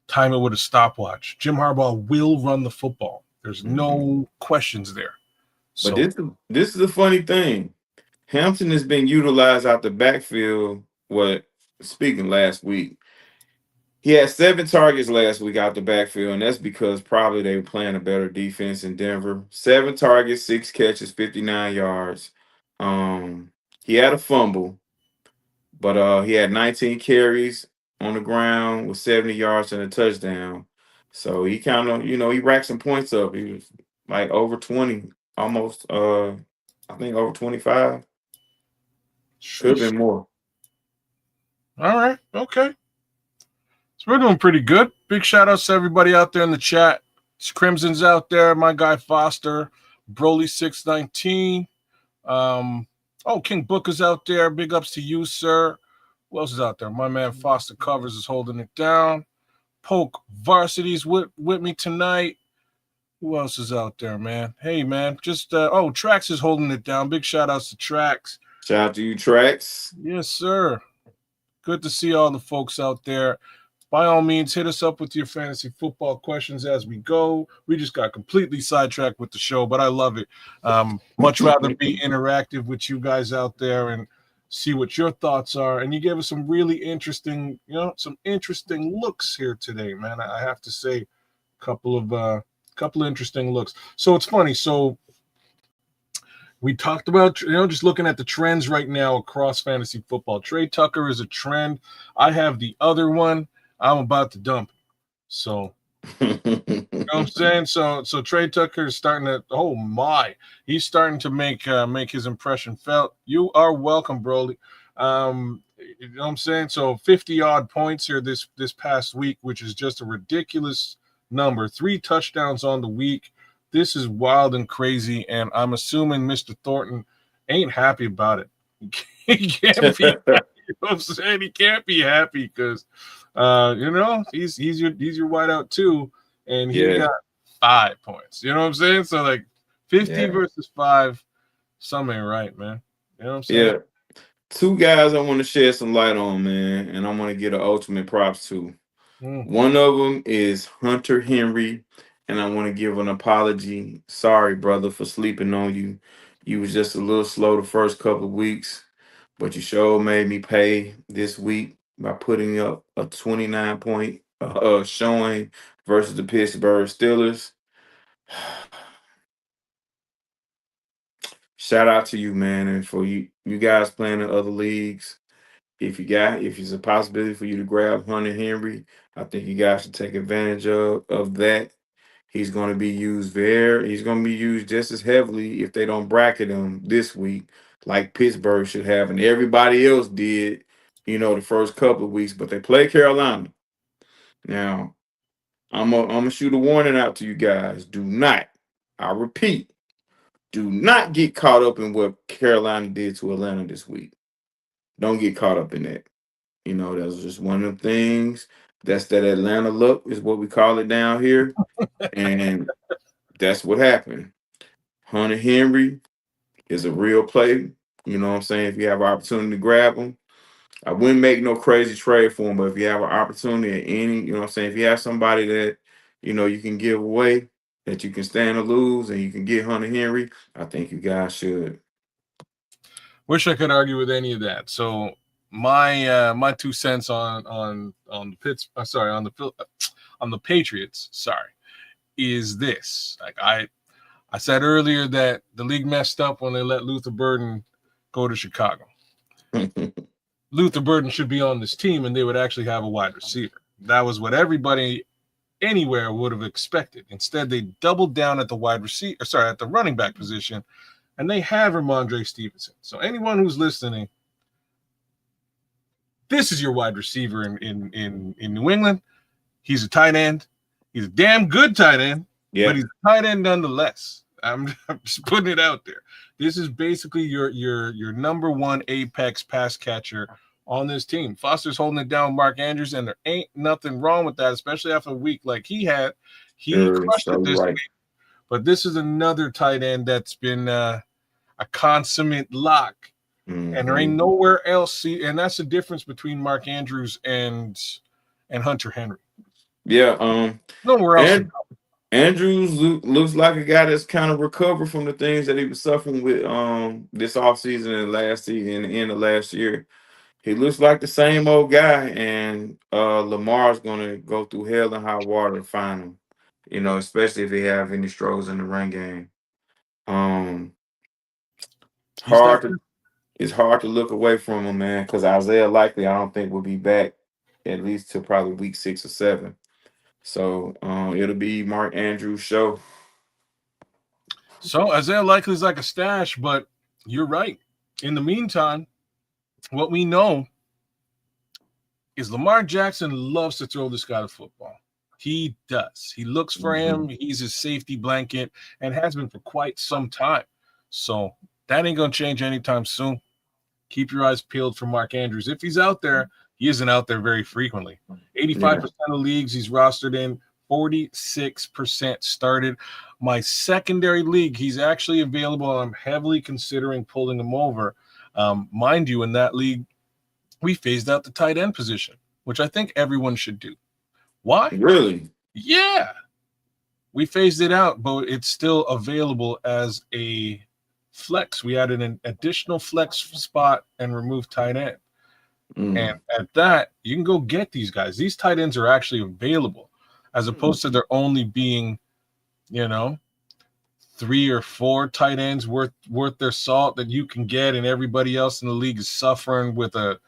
time it with a stopwatch. Jim Harbaugh will run the football. There's no questions there.
But this is a funny thing. Hampton has been utilized out the backfield. Speaking last week, he had 7 targets last week out the backfield, and that's because probably they were playing a better defense in Denver. 7 targets, 6 catches, 59 yards. He had a fumble, but he had 19 carries on the ground with 70 yards and a touchdown. So he kind of, he racked some points up. He was like over 20, almost I think over 25. Could have
Sheesh.
been more.
All right. Okay. So we're doing pretty good. Big shout outs to everybody out there in the chat. Crimson's out there. My guy Foster, Broly619. King Booker's out there. Big ups to you, sir. Who else is out there? My man Foster Covers is holding it down. Poke Varsity's with me tonight. Who else is out there, man? Hey, man. Just Trax is holding it down. Big shout outs to Trax.
Shout out to you, Trax.
Yes, sir. Good to see all the folks out there. By all means, hit us up with your fantasy football questions as we go. We just got completely sidetracked with the show, but I love it. Much rather be interactive with you guys out there and see what your thoughts are. And you gave us some really interesting, some interesting looks here today, man. I have to say, couple of interesting looks. So it's funny. So we talked about, just looking at the trends right now across fantasy football. Trey Tucker is a trend. I have the other one. I'm about to dump him. So, you know what I'm saying? So Trey Tucker is starting to, he's starting to make his impression felt. You are welcome, Broly. You know what I'm saying? So 50-odd points here this past week, which is just a ridiculous number. 3 touchdowns on the week. This is wild and crazy, and I'm assuming Mr. Thornton ain't happy about it. He can't be happy. You know what I'm saying? He can't be happy because he's your wideout too, and he got 5 points. You know what I'm saying? So like 50 versus 5, something ain't right, man. You know what I'm saying?
Yeah. 2 guys I want to shed some light on, man, and I'm going to get an ultimate props to. One of them is Hunter Henry, and I want to give an apology. Sorry, brother, for sleeping on you. You was just a little slow the first couple of weeks, but you sure made me pay this week by putting up a 29-point showing versus the Pittsburgh Steelers. Shout out to you, man, and for you guys playing in other leagues. If it's a possibility for you to grab Hunter Henry, I think you guys should take advantage of that. He's going to be used just as heavily if they don't bracket him this week, like Pittsburgh should have, and everybody else did, the first couple of weeks, but they play Carolina. Now, I'm gonna shoot a warning out to you guys. I repeat, do not get caught up in what Carolina did to Atlanta this week. Don't get caught up in that. That was just one of the things. That's that Atlanta look is what we call it down here. And that's what happened. Hunter Henry is a real play. You know what I'm saying? If you have an opportunity to grab him, I wouldn't make no crazy trade for him, but if you have an opportunity at any, you know what I'm saying? If you have somebody that, you can give away, that you can stand to lose and you can get Hunter Henry, I think you guys should.
Wish I could argue with any of that. So my 2 cents on the Patriots, is this. Like I said earlier that the league messed up when they let Luther Burden go to Chicago. Luther Burden should be on this team and they would actually have a wide receiver. That was what everybody anywhere would have expected. Instead, they doubled down at the at the running back position, and they have Ramondre Stevenson. So anyone who's listening, this is your wide receiver in New England. He's a tight end. He's a damn good tight end, but he's a tight end nonetheless. I'm just putting it out there. This is basically your number 1 apex pass catcher on this team. Foster's holding it down with Mark Andrews, and there ain't nothing wrong with that, especially after a week like he had. He crushed it this week. But this is another tight end that's been a consummate lock. Mm-hmm. And there ain't nowhere else. And that's the difference between Mark Andrews and Hunter Henry.
Yeah.
Nowhere else.
Andrews looks like a guy that's kind of recovered from the things that he was suffering with this offseason and last season and the end of last year. He looks like the same old guy, and Lamar's going to go through hell and high water to find him, especially if they have any struggles in the run game. it's hard to look away from him, man, because Isaiah likely I don't think will be back at least till probably week 6 or 7. So it'll be Mark Andrews' show.
So Isaiah likely is like a stash, but you're right. In the meantime, what we know is Lamar Jackson loves to throw this guy the football. He does. He looks for him. He's his safety blanket and has been for quite some time. So that ain't going to change anytime soon. Keep your eyes peeled for Mark Andrews. If he's out there, he isn't out there very frequently. 85% of leagues he's rostered in, 46% started. My secondary league, he's actually available, and I'm heavily considering pulling him over. Mind you, in that league, we phased out the tight end position, which I think everyone should do. Why?
Really?
Yeah. We phased it out, but it's still available as a flex. We added an additional flex spot and removed tight end. And at that, you can go get these guys. These tight ends are actually available, as opposed to there only being, 3 or 4 tight ends worth their salt that you can get, and everybody else in the league is suffering with a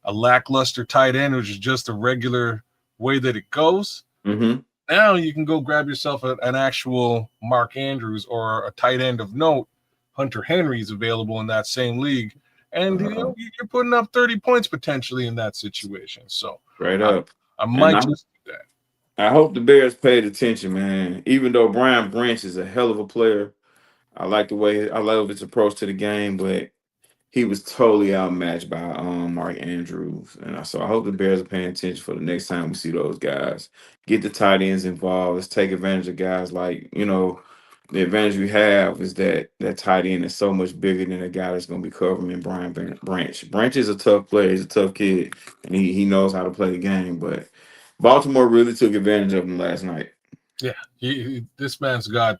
lackluster tight end, which is just a regular way that it goes. Now you can go grab yourself an actual Mark Andrews or a tight end of note. Hunter Henry is available in that same league, and you're putting up 30 points potentially in that situation. So
right up,
I might just do that.
I hope the Bears paid attention, man. Even though Brian Branch is a hell of a player, I love his approach to the game, but he was totally outmatched by Mark Andrews. And so I hope the Bears are paying attention for the next time we see those guys. Get the tight ends involved. Let's take advantage of guys like, the advantage we have is that tight end is so much bigger than a guy that's going to be covering Brian Branch. Branch is a tough player. He's a tough kid, and he knows how to play the game. But Baltimore really took advantage of him last night.
Yeah, this man's got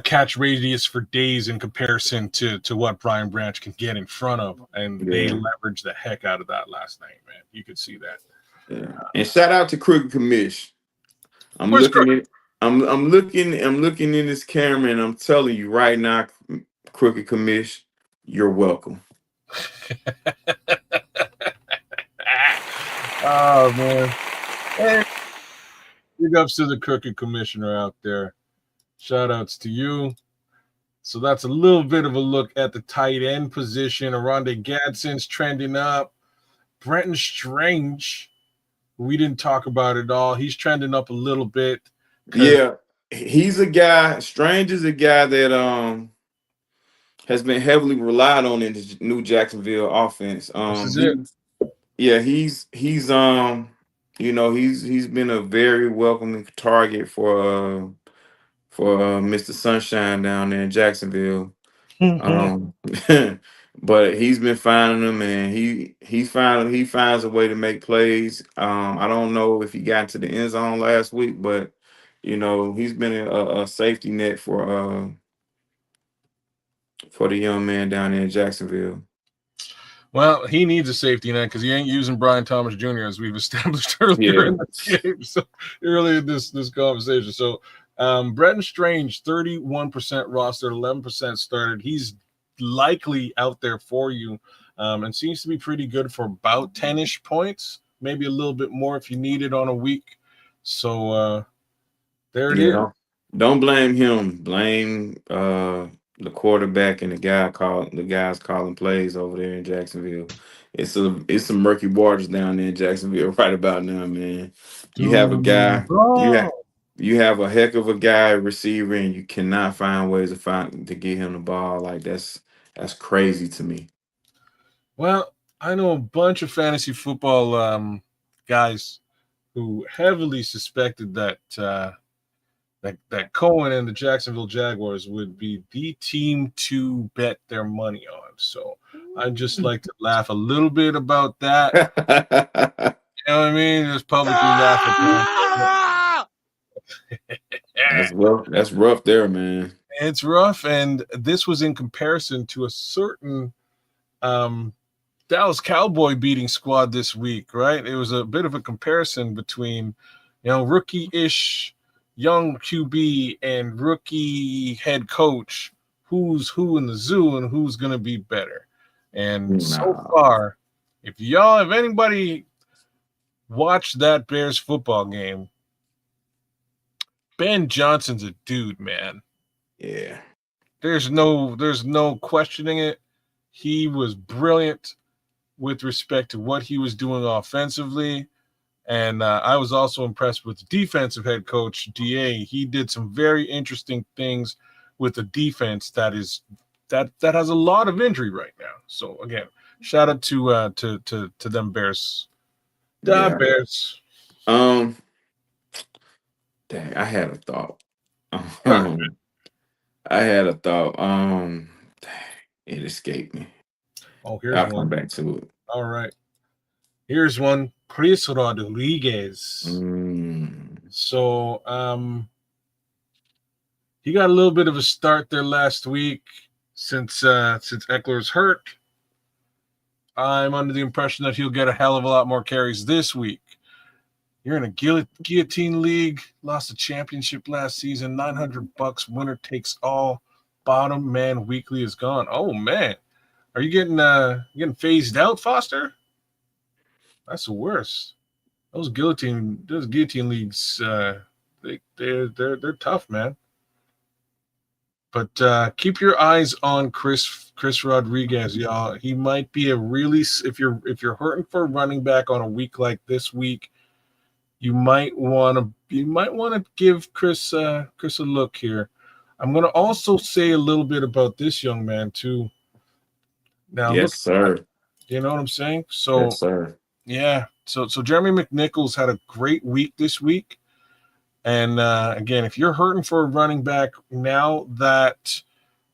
catch radius for days in comparison to what Brian Branch can get in front of, and they leveraged the heck out of that last night, man. You could see that.
Yeah. And shout out to Crooked Commish. I'm
Where's
looking in this camera, and I'm telling you right now, Crooked Commish, you're welcome.
Oh man. Hey, big ups to the Crooked Commissioner out there. Shout outs to you. So that's a little bit of a look at the tight end position. Aronde Gadsden's trending up. Brenton Strange, we didn't talk about it all. He's trending up a little bit.
Yeah, he's a guy. Strange is a guy that has been heavily relied on in the new Jacksonville offense.
This is it.
Yeah, he's he's been a very welcoming target for Mr. Sunshine down there in Jacksonville. But he's been finding them, and he finds a way to make plays. I don't know if he got to the end zone last week, but he's been a safety net for the young man down there in Jacksonville.
Well, he needs a safety net because he ain't using Brian Thomas Jr. as we've established earlier in the game. So earlier in this conversation. So Brenton Strange, 31% roster, 11% started. He's likely out there for you, and seems to be pretty good for about 10-ish points, maybe a little bit more if you need it on a week. So there it is.
Don't blame him. Blame the quarterback and the guys calling plays over there in Jacksonville. It's some murky waters down there in Jacksonville right about now, man. You have a guy, you have a heck of a guy receiver, and you cannot find ways to get him the ball. Like that's crazy to me.
Well, I know a bunch of fantasy football guys who heavily suspected that that Cohen and the Jacksonville Jaguars would be the team to bet their money on. So I'd just like to laugh a little bit about that. You know what I mean? Just publicly laugh at
that. That's rough there, man.
It's rough, and this was in comparison to a certain Dallas Cowboy beating squad this week, right? It was a bit of a comparison between, rookie-ish young QB and rookie head coach who's who in the zoo and who's going to be better. And so
Nah.
far, if anybody watched that Bears football game, Ben Johnson's a dude, man.
Yeah.
There's no questioning it. He was brilliant with respect to what he was doing offensively. And I was also impressed with the defensive head coach, DA. He did some very interesting things with the defense that has a lot of injury right now. So again, shout out to them Bears. Da
Yeah.
Bears.
Um. Dang, I had a thought.
All right.
Um, I had a thought. Dang, it escaped me.
Oh, here's
I'll come
one.
back to it.
All right. Here's one. Chris Rodriguez.
Mm,
So he got a little bit of a start there last week since Eckler's hurt. I'm under the impression that he'll get a hell of a lot more carries this week. You're in a guillotine league, lost a championship last season, $900, winner takes all. Bottom man weekly is gone. Oh man, are you getting phased out, Foster? That's the worst. Those guillotine leagues, they're tough, man. But keep your eyes on Chris Rodriguez, y'all. He might be a really if you're hurting for a running back on a week like this week, you might want to give Chris a look here. I'm going to also say a little bit about this young man too. Now look,
yes, sir.
you know what I'm saying?
Yes,
So
sir.
yeah, so Jeremy McNichols had a great week this week. And again, if you're hurting for a running back now that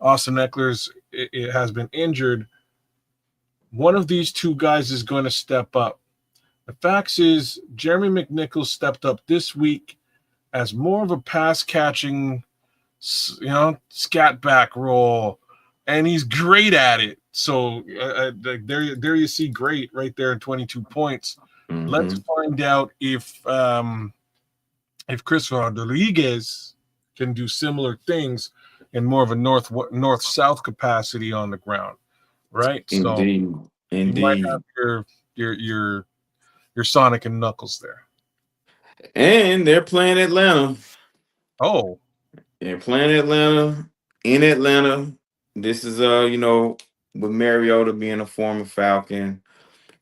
Austin Eckler's it has been injured, one of these two guys is going to step up. The facts is Jeremy McNichols stepped up this week as more of a pass catching, scat back role, and he's great at it. So there you see great right there in 22 points. Let's
Mm-hmm.
find out if Chris Rodriguez can do similar things in more of a north south capacity on the ground, right? So
Indeed.
you might have
Indeed.
your Sonic and Knuckles there.
And they're playing Atlanta.
Oh,
They're playing Atlanta in Atlanta. This is with Mariota being a former Falcon.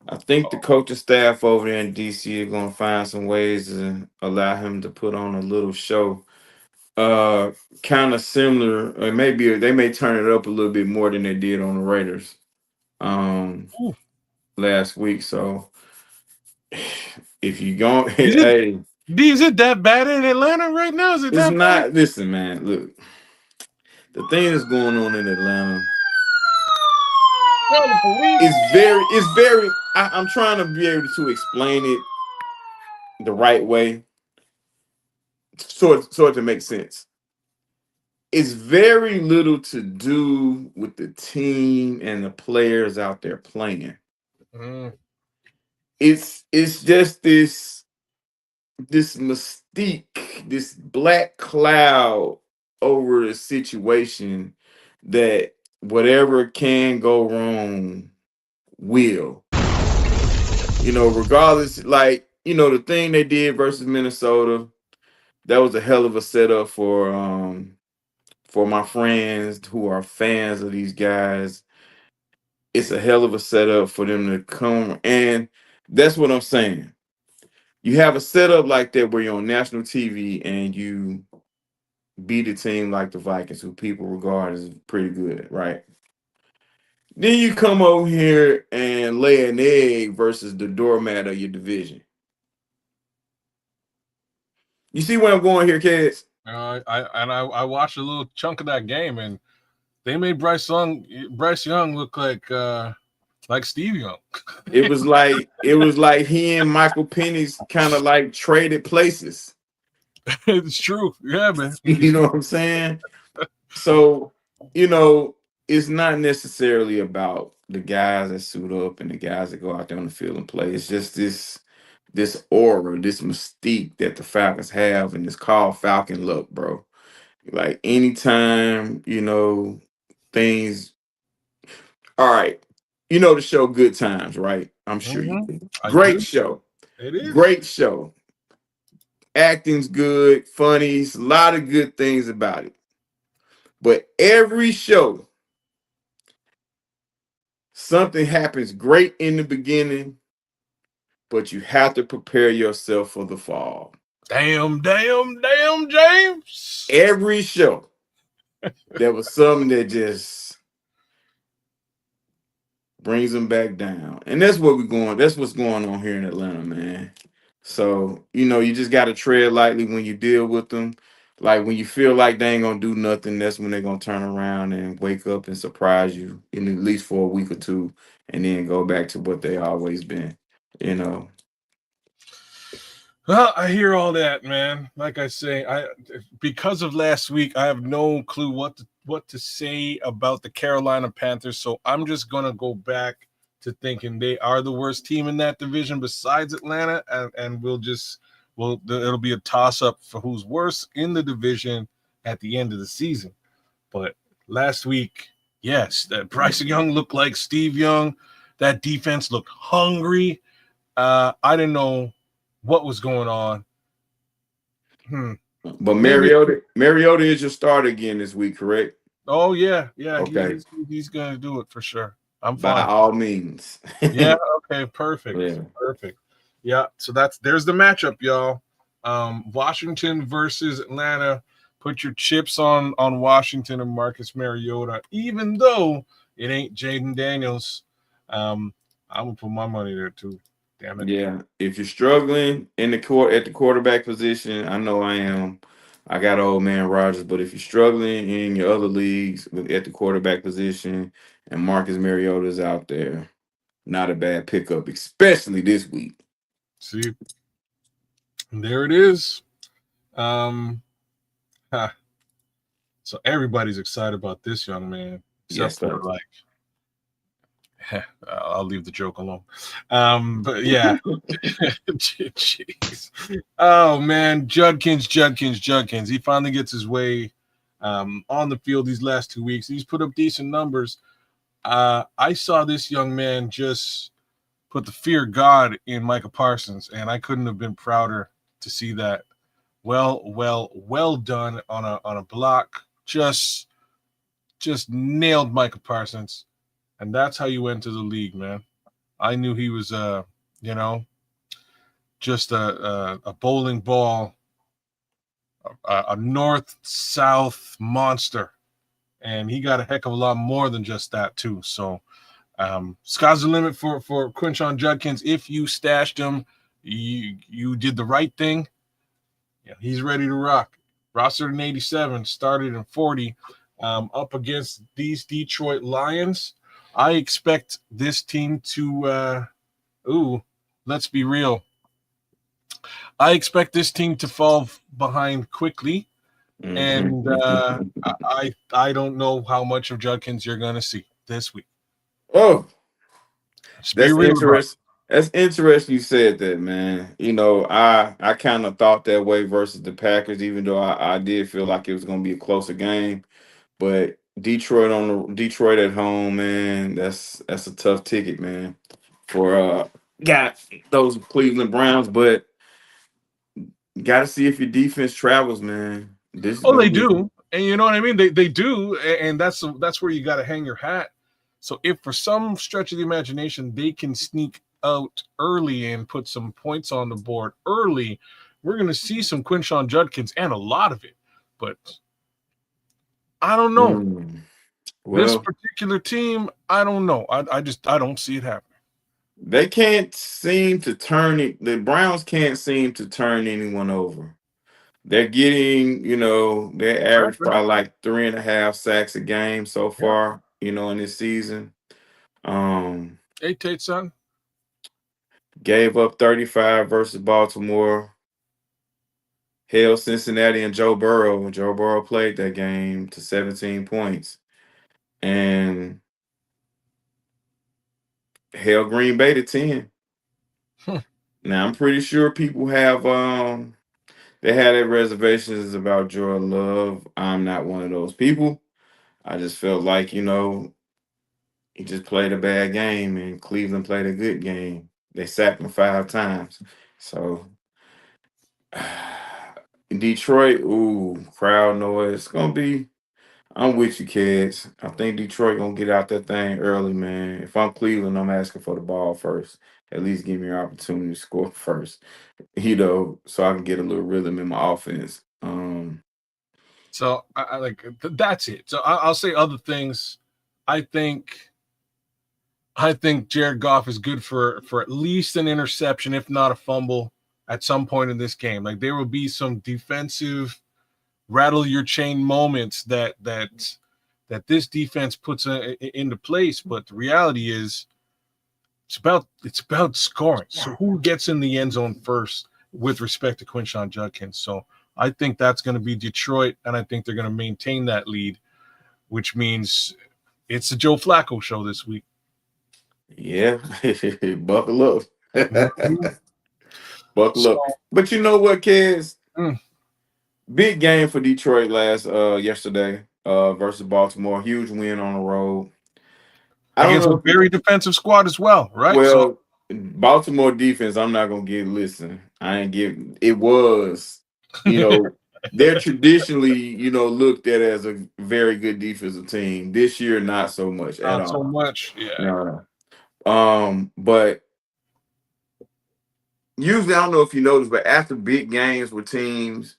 I think the coaching staff over there in DC are gonna find some ways to allow him to put on a little show. Uh kind of similar, or maybe they may turn it up a little bit more than they did on the Raiders
ooh.
last week. So if you go
Is it
hey,
is it that bad in Atlanta right now? Is it
it's
that bad?
not, listen, man, look, the thing that's going on in Atlanta
No, the police.
it's very I'm trying to be able to explain it the right way, so it to make sense. It's very little to do with the team and the players out there playing.
Mm,
It's just this mystique, this black cloud over the situation that whatever can go wrong will. Regardless, like, the thing they did versus Minnesota, that was a hell of a setup for my friends who are fans of these guys. It's a hell of a setup for them to come, and that's what I'm saying. You have a setup like that where you're on national TV and you beat a team like the Vikings, who people regard as pretty good, right? Then you come over here and lay an egg versus the doormat of your division. You see where I'm going here, kids?
I watched a little chunk of that game, and they made Bryce Young look like Steve Young.
It was like he and Michael Penny's kind of like traded places.
It's true, yeah, man.
You know what I'm saying? So, you know, it's not necessarily about the guys that suit up and the guys that go out there on the field and play. It's just this aura, this mystique that the Falcons have, and it's called Falcon luck, bro. Like anytime, things. All right. You know the show Good Times, right? I'm sure you
Mm-hmm.
do.
I
Great
do.
show.
It is.
Great show. Acting's good, funny, a lot of good things about it. But every show, something happens great in the beginning, but you have to prepare yourself for the fall.
Damn, James.
Every show, there was something that just brings them back down. And that's what we're going, that's what's going on here in Atlanta, man. So, you just gotta tread lightly when you deal with them. Like when you feel like they ain't gonna do nothing, that's when they're gonna turn around and wake up and surprise you in at least for a week or two and then go back to what they always been, you know.
Well, I hear all that, man. Like I say, because of last week, I have no clue what to say about the Carolina Panthers. So I'm just gonna go back to thinking they are the worst team in that division besides Atlanta, and it'll be a toss up for who's worse in the division at the end of the season. But last week, yes, that Bryce Young looked like Steve Young. That defense looked hungry. I didn't know what was going on.
But
Maybe.
Mariota is your starter again this week, correct?
Oh yeah.
Okay.
He's gonna do it for sure. I'm
By
fine.
all means.
Yeah. Okay. Perfect.
Yeah.
Perfect. Yeah. So there's the matchup, y'all. Washington versus Atlanta. Put your chips on Washington and Marcus Mariota, even though it ain't Jaden Daniels. I'm gonna put my money there too. Damn it.
Yeah, if you're struggling in the court at the quarterback position, I know I am. I got old man Rogers, but if you're struggling in your other leagues at the quarterback position and Marcus Mariota's out there, not a bad pickup, especially this week.
See, there it is. Um, ha. So everybody's excited about this young man, except
Yes,
for
sir.
like, I'll leave the joke alone. But yeah, jeez. Oh man, Judkins. He finally gets his way on the field these last 2 weeks. He's put up decent numbers. I saw this young man just put the fear of God in Micah Parsons, and I couldn't have been prouder to see that. Well done on a block. Just nailed Micah Parsons, and that's how you went to the league, man. I knew he was you know, just a bowling ball, a north-south monster, and he got a heck of a lot more than just that too. So sky's the limit for Quinshon Judkins. If you stashed him, you did the right thing. Yeah, he's ready to rock. Rostered in 87, started in 40, up against these Detroit Lions. I expect this team to let's be real. I expect this team to fall behind quickly, and
Mhm.
I don't know how much of Judkins you're going to see this week.
Oh,
Just be
that's
real about
interesting. That's interesting you said that, man. I kind of thought that way versus the Packers, even though I did feel like it was going to be a closer game. But Detroit at home, man, that's a tough ticket, man, for got those Cleveland Browns. But got to see if your defense travels, man. This is
Oh,
gonna
they
be
do, and you know what I mean. They do, and that's where you got to hang your hat. So if for some stretch of the imagination they can sneak out early and put some points on the board early, we're going to see some Quinshon Judkins and a lot of it. But I don't know
mm.
this
Well,
particular team. I don't know. I don't see it happening.
they can't seem to turn it. The Browns can't seem to turn anyone over. They're getting, they average
Right.
probably like 3.5 sacks a game so
Yeah.
far, in this season. Um,
Hey, Tate, son.
Gave up 35 versus Baltimore. Held Cincinnati and Joe Burrow. Joe Burrow played that game to 17 points. And held Green Bay to 10.
Hmm.
Now I'm pretty sure people have they had their reservations about Jordan Love. I'm not one of those people. I just felt like, he just played a bad game and Cleveland played a good game. They sacked him 5 times. So Detroit, ooh, crowd noise. It's gonna be. I'm with you, kids. I think Detroit gonna get out that thing early, man. If I'm Cleveland, I'm asking for the ball first. At least give me an opportunity to score first. So I can get a little rhythm in my offense.
So I like that's it. So I'll say other things. I think Jared Goff is good for at least an interception, if not a fumble, at some point in this game. Like there will be some defensive rattle your chain moments that this defense puts into place. But the reality is, it's about scoring. So who gets in the end zone first with respect to Quinshon Judkins? So I think that's going to be Detroit, and I think they're going to maintain that lead, which means it's the Joe Flacco show this week.
Yeah, buckle up.
Mm-hmm.
Buckle up. But you know what, kids?
Mm.
Big game for Detroit yesterday versus Baltimore. Huge win on the road. I don't
Against a
know.
very defensive squad as well, right? So
Well, Baltimore defense, I'm not gonna get. Listen, I ain't give. It was, they're traditionally, looked at as a very good defensive team. This year, not so much at
not so
all.
much. Yeah.
No. But usually, I don't know if you noticed, but after big games where teams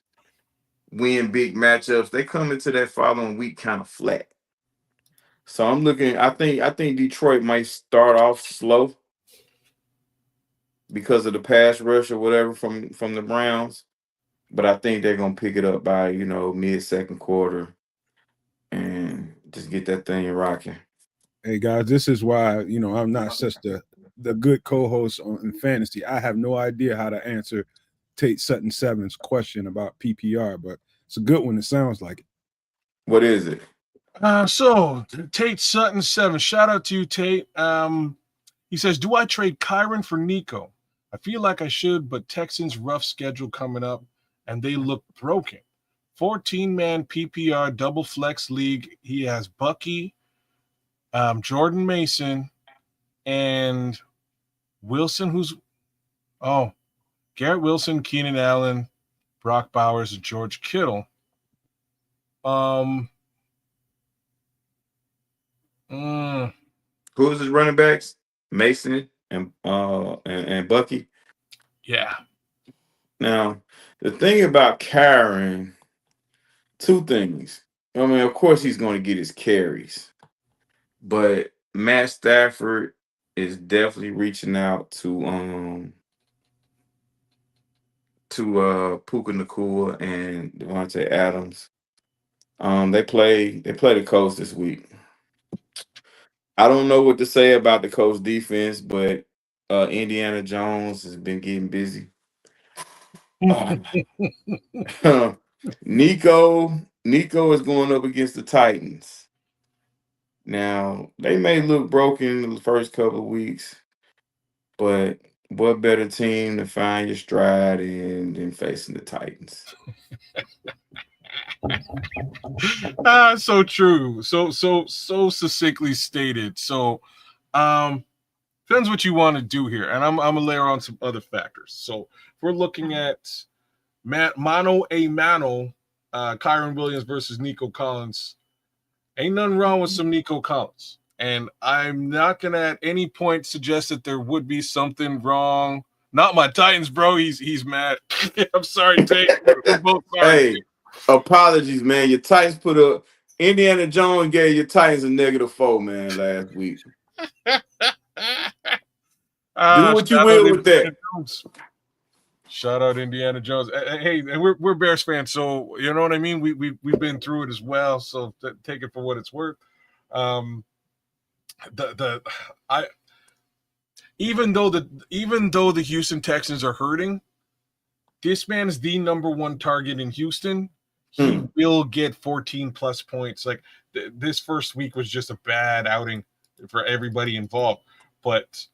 win big matchups, they come into that following week kind of flat. So I'm looking. I think Detroit might start off slow because of the pass rush or whatever from the Browns, but I think they're gonna pick it up by mid second quarter and just get that thing rocking.
Hey guys, this is why I'm not such the good co-host in fantasy. I have no idea how to answer Tate Sutton Seven's question about PPR, but it's a good one. It sounds like it.
What is it?
So Tate Sutton 7. Shout out to you, Tate. He says, "Do I trade Kyron for Nico? I feel like I should, but Texans rough schedule coming up, and they look broken. 14-man PPR double flex league. He has Bucky, Jordan Mason, and Wilson. Garrett Wilson, Keenan Allen, Brock Bowers, and George Kittle.
Who's his running backs? Mason and Bucky.
Yeah.
Now, the thing about Karen, two things. I mean, of course, he's going to get his carries, but Matt Stafford is definitely reaching out to Puka Nacua and Devontae Adams. They play the Colts this week. I don't know what to say about the Colts defense, but Indiana Jones has been getting busy. Nico is going up against the Titans. Now, they may look broken in the first couple of weeks, but what better team to find your stride in than facing the Titans?
So true. So succinctly stated. So depends what you want to do here. And I'm gonna layer on some other factors. So if we're looking at mano a mano, Kyron Williams versus Nico Collins, ain't nothing wrong with some Nico Collins. And I'm not gonna at any point suggest that there would be something wrong. Not my Titans, bro. He's mad. I'm sorry, Tate. We're both sorry.
Hey, apologies, man. Your Titans put up. Indiana Jones gave your Titans a -4, man, last week. Do what you will with that.
Shout out Indiana Jones. Hey, we're Bears fans, so you know what I mean. We've been through it as well, so take it for what it's worth. Even though the Houston Texans are hurting, this man is the number one target in Houston. He will get 14 plus points. Like this first week was just a bad outing for everybody involved, but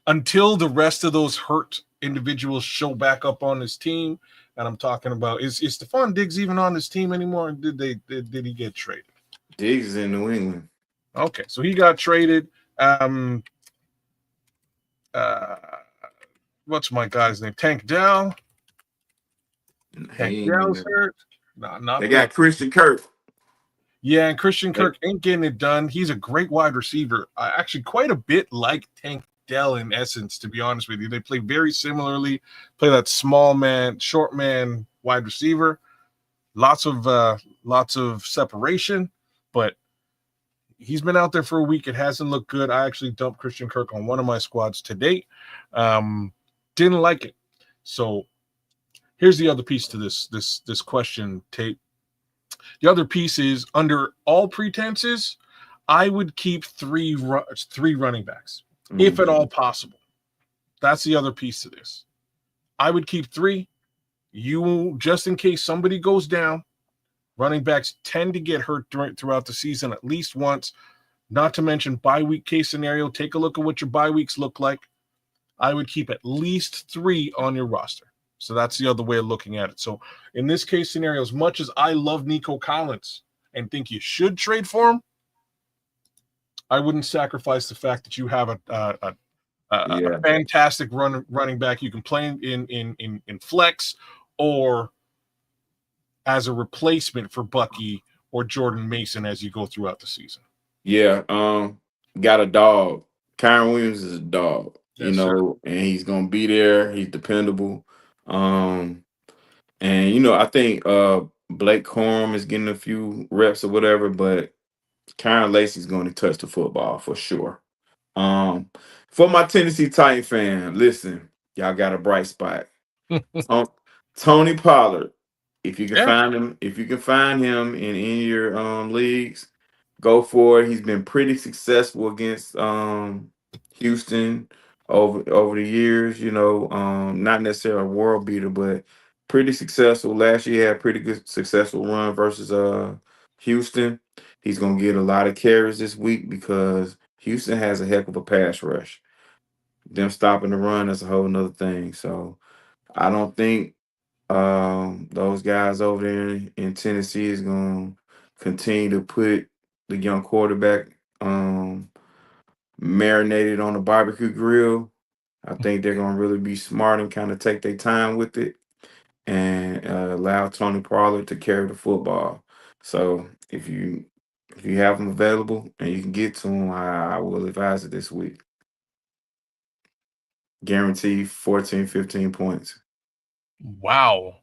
until the rest of those hurt individuals show back up on his team, and I'm talking about is Stephon Diggs even on this team anymore? Did he get traded?
Diggs is in New England.
Okay, so he got traded. Uh, what's my guy's name? Tank Dell. Tank
He ain't getting
Dell's
it.
hurt. No, not
They
playing.
got Christian Kirk.
Yeah, and Christian
Like,
Kirk ain't getting it done. He's a great wide receiver. Actually, quite a bit like Tank Dell in essence, to be honest with you. They play very similarly. Play that small man, short man wide receiver. Lots of separation, but he's been out there for a week. It hasn't looked good. I actually dumped Christian Kirk on one of my squads to date. Didn't like it. So here's the other piece to this question, Tate. The other piece is under all pretenses, I would keep three running backs, if at all possible. That's the other piece to this. I would keep three. You, just in case somebody goes down, running backs tend to get hurt throughout the season at least once. Not to mention bye week case scenario. Take a look at what your bye weeks look like. I would keep at least three on your roster. So that's the other way of looking at it. So in this case scenario, as much as I love Nico Collins and think you should trade for him, I wouldn't sacrifice the fact that you have a fantastic running back you can play in flex or as a replacement for Bucky or Jordan Mason as you go throughout the season.
Yeah, got a dog. Kyron Williams is a dog,
Yes, sir.
and he's gonna be there. He's dependable. And I think Blake Corum is getting a few reps or whatever, but Kyron Lacy's going to touch the football for sure. For my Tennessee Titan fan, listen, y'all got a bright spot. Tony Pollard. If you can find him, in any of your leagues, go for it. He's been pretty successful against Houston over the years. Not necessarily a world beater, but pretty successful. Last year he had a pretty good successful run versus Houston. He's gonna get a lot of carries this week because Houston has a heck of a pass rush. Them stopping the run is a whole nother thing. So I don't think those guys over there in Tennessee is going to continue to put the young quarterback marinated on the barbecue grill. I think they're going to really be smart and kind of take their time with it and allow Tony Pollard to carry the football. So if you have them available and you can get to them, I will advise it this week. Guarantee 14, 15 points.
Wow.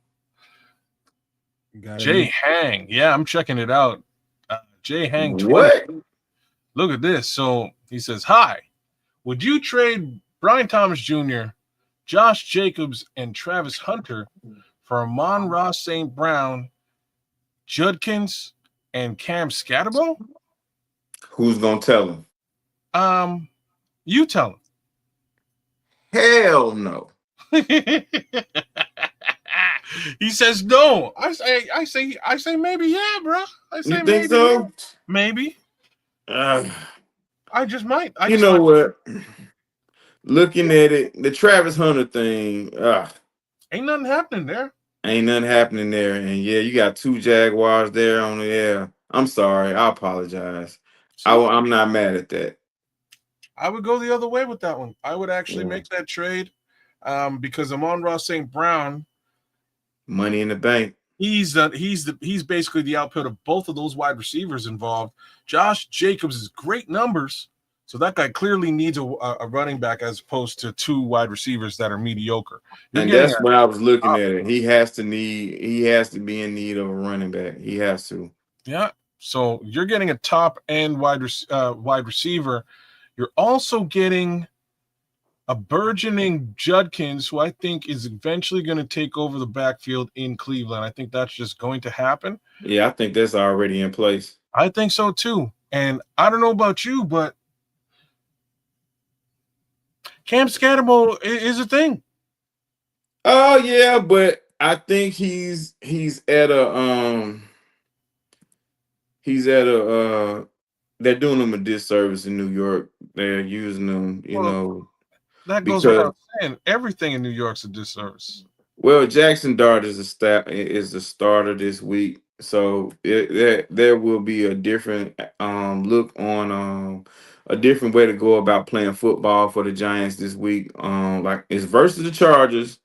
Jay Hang. Yeah, I'm checking it out. Jay Hang 20.
What?
Look at this. So he says, hi, would you trade Brian Thomas Jr., Josh Jacobs, and Travis Hunter for Amon-Ra St. Brown, Judkins, and Cam Scatterbo?
Who's going to tell him?
You tell him.
Hell no.
He says no. I say maybe, yeah, bro. I say
you think
maybe,
so?
Maybe. I just might.
You know what? Looking at it, the Travis Hunter thing,
ain't nothing happening there.
Ain't nothing happening there. And yeah, you got two Jaguars there on the air. I'm sorry. I apologize. I'm not mad at that.
I would go the other way with that one. I would actually make that trade because Amon-Ra St. Brown,
money in the bank.
He's basically the output of both of those wide receivers involved. Josh Jacobs is great numbers, so that guy clearly needs a running back as opposed to two wide receivers that are mediocre.
And that's when I was looking at it. He has to be in need of a running back. He has to.
Yeah. So you're getting a top end wide receiver. You're also getting a burgeoning Judkins, who I think is eventually going to take over the backfield in Cleveland. I think that's just going to happen.
Yeah, I think that's already in place.
I think so too. And I don't know about you, but Cam Scatterbo is a thing.
Oh yeah, but I think he's at a they're doing him a disservice in New York. They're using him,
that goes without saying. Everything in New York's a disservice.
Well, Jackson Dart is the starter this week. So there will be a different look on a different way to go about playing football for the Giants this week. Like it's versus the Chargers.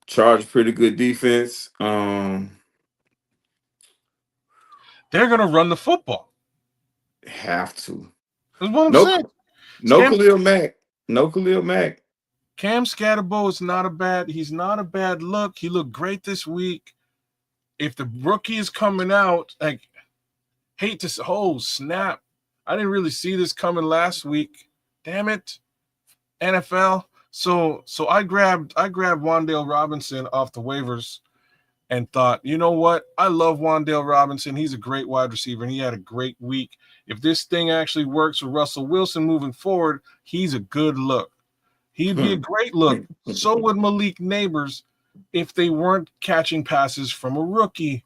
Chargers pretty good defense.
They're gonna run the football.
Have to.
That's what I'm
No
saying.
no Khalil Mack. No Khalil Mack.
Cam Scatterbo is not a bad. He's not a bad look. He looked great this week. If the rookie is coming out, like hate to snap. I didn't really see this coming last week. Damn it, NFL. So I grabbed Wan'Dale Robinson off the waivers and thought, you know what? I love Wan'Dale Robinson. He's a great wide receiver, and he had a great week. If this thing actually works with Russell Wilson moving forward, he's a good look. He'd be a great look. So would Malik Neighbors if they weren't catching passes from a rookie.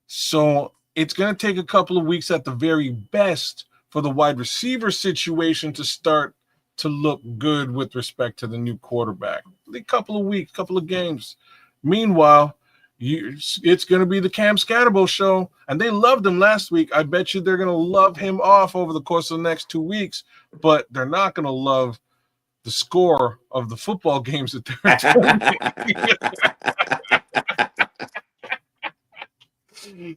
So it's going to take a couple of weeks at the very best for the wide receiver situation to start to look good with respect to the new quarterback. A couple of weeks, couple of games. Meanwhile, it's going to be the Cam Scatterbo show, and they loved him last week. I bet you they're going to love him off over the course of the next 2 weeks, but they're not going to love the score of the football games that they're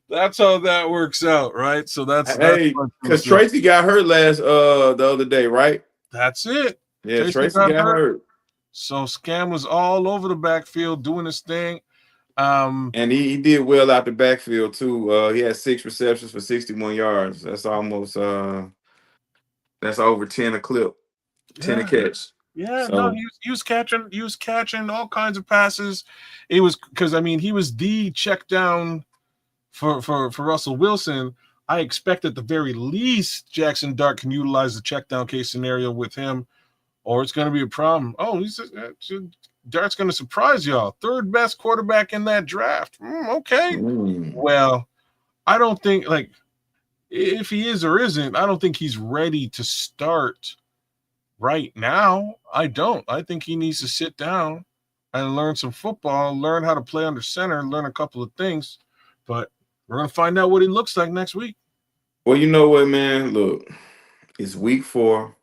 That's how that works out, right? So that's
because Tracy got hurt the other day, right?
That's it.
Yeah, Tracy got hurt.
So Scam was all over the backfield doing his thing.
And he did well out the backfield too. He had 6 receptions for 61 yards. That's almost that's over 10 a clip, 10 a catch.
Yeah, so, no, he was catching all kinds of passes. It was because he was the check down for Russell Wilson. I expect at the very least Jackson Dart can utilize the check down case scenario with him, or it's going to be a problem. Oh, Dart's going to surprise y'all. 3rd best quarterback in that draft. Okay. Well, I don't think if he is or isn't, I don't think he's ready to start right now. I don't. I think he needs to sit down and learn some football, learn how to play under center, learn a couple of things. But we're going to find out what he looks like next week.
Well, you know what, man? Look, it's week 4.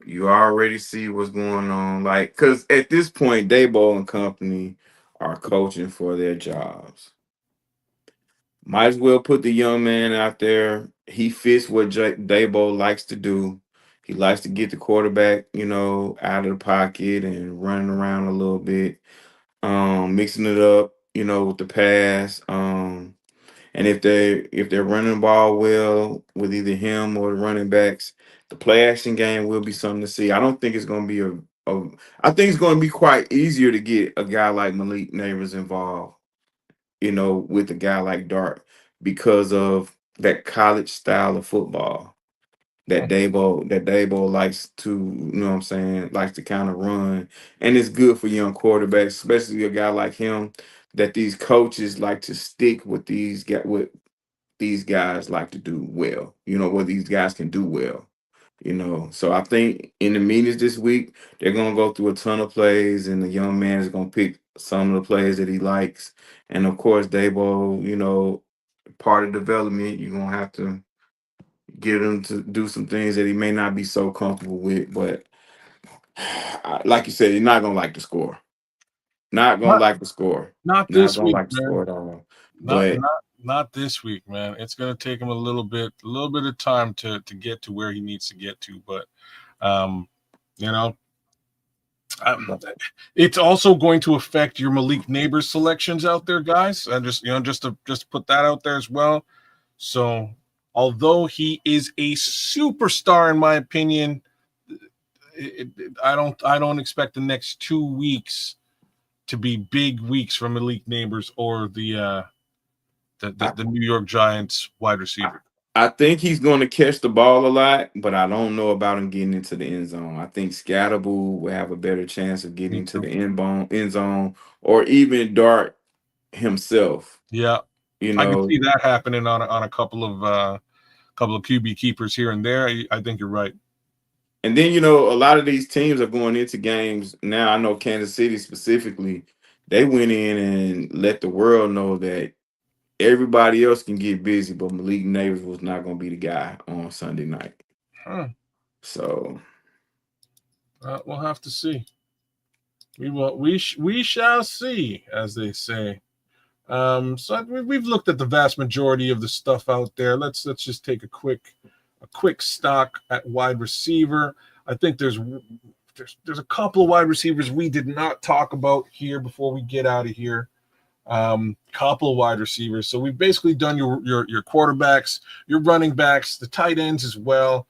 You already see what's going on. Because at this point, Daboll and company are coaching for their jobs. Might as well put the young man out there. He fits what Daboll likes to do. He likes to get the quarterback, out of the pocket and running around a little bit, mixing it up, with the pass. And if they're running the ball well with either him or the running backs, the play action game will be something to see. I don't think it's going to be I think it's going to be quite easier to get a guy like Malik Neighbors involved, with a guy like Dart because of that college style of football that Daboll likes to, likes to kind of run. And it's good for young quarterbacks, especially a guy like him, that these coaches like to stick with what these guys like to do well, what these guys can do well. So I think in the meetings this week, they're going to go through a ton of plays, and the young man is going to pick some of the plays that he likes. And of course, Daboll, part of development, you're going to have to get him to do some things that he may not be so comfortable with. But like you said, you're not going to like the score. Not going to like the score.
Not this
week, like the
man.
score at all.
Not this week, man. It's going to take him a little bit of time to get to where he needs to get to. But, it's also going to affect your Malik Neighbors selections out there, guys. And just to put that out there as well. So, although he is a superstar in my opinion, I don't expect the next 2 weeks to be big weeks for Malik Neighbors or the New York Giants wide receiver.
I think he's going to catch the ball a lot, but I don't know about him getting into the end zone. I think Scatterbo will have a better chance of getting into the end zone, or even Dart himself.
Yeah, I can see that happening on a couple of QB keepers here and there. I think you're right.
And then a lot of these teams are going into games now. I know Kansas City specifically, they went in and let the world know that everybody else can get busy, but Malik Neighbors was not going to be the guy on Sunday night.
Huh.
So
We'll have to see. We shall see, as they say. So we've looked at the vast majority of the stuff out there. Let's just take a quick stock at wide receiver. I think there's a couple of wide receivers we did not talk about here before we get out of here. Couple of wide receivers. So we've basically done your quarterbacks, your running backs, the tight ends as well.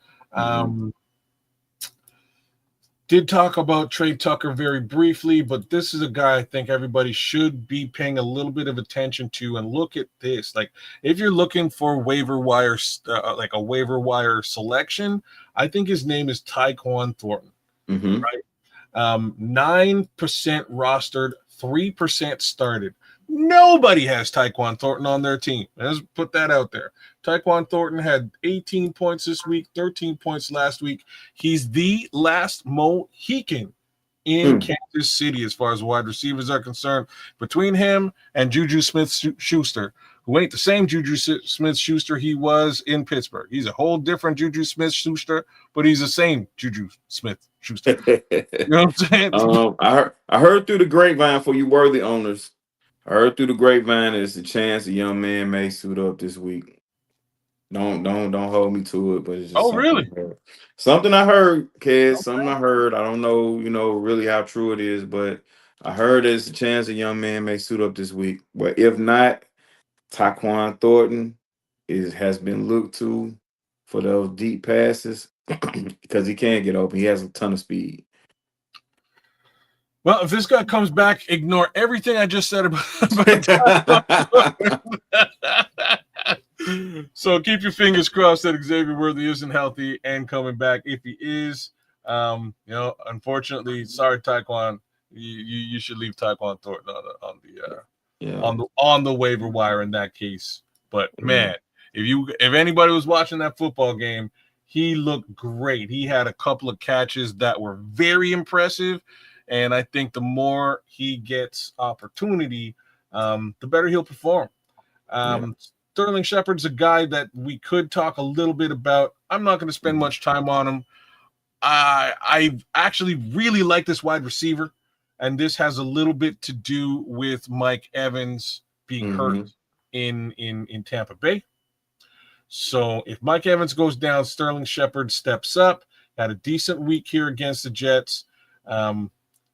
Did talk about Trey Tucker very briefly, but this is a guy I think everybody should be paying a little bit of attention to. And look at this. Like, if you're looking for waiver wire, like a waiver wire selection, I think his name is Tyquan Thornton.
mm-hmm.
Right? 9% rostered, 3% started. Nobody has Tyquan Thornton on their team. Let's put that out there. Tyquan Thornton had 18 points this week, 13 points last week. He's the last Mohican in Kansas City as far as wide receivers are concerned. Between him and Juju Smith-Schuster, who ain't the same Juju Smith-Schuster he was in Pittsburgh. He's a whole different Juju Smith-Schuster, but he's the same Juju Smith-Schuster. You know what I'm saying?
I heard through the grapevine, for you worthy owners, I heard through the grapevine there's a chance a young man may suit up this week. Don't hold me to it, but it's just
really?
Something I heard, Kez. Okay. Something I heard. I don't know, really how true it is, but I heard there's a chance a young man may suit up this week. But if not, Tyquan Thornton has been looked to for those deep passes because he can get open. He has a ton of speed.
Well, if this guy comes back, ignore everything I just said about So keep your fingers crossed that Xavier Worthy isn't healthy and coming back. If he is, unfortunately, sorry, Tyquan, you should leave Tyquan Thornton on the waiver wire in that case. But man, if anybody was watching that football game, he looked great. He had a couple of catches that were very impressive. And I think the more he gets opportunity, the better he'll perform. Sterling Shepard's a guy that we could talk a little bit about. I'm not going to spend much time on him. I actually really like this wide receiver, and this has a little bit to do with Mike Evans being hurt in Tampa Bay. So if Mike Evans goes down, Sterling Shepard steps up. Had a decent week here against the Jets.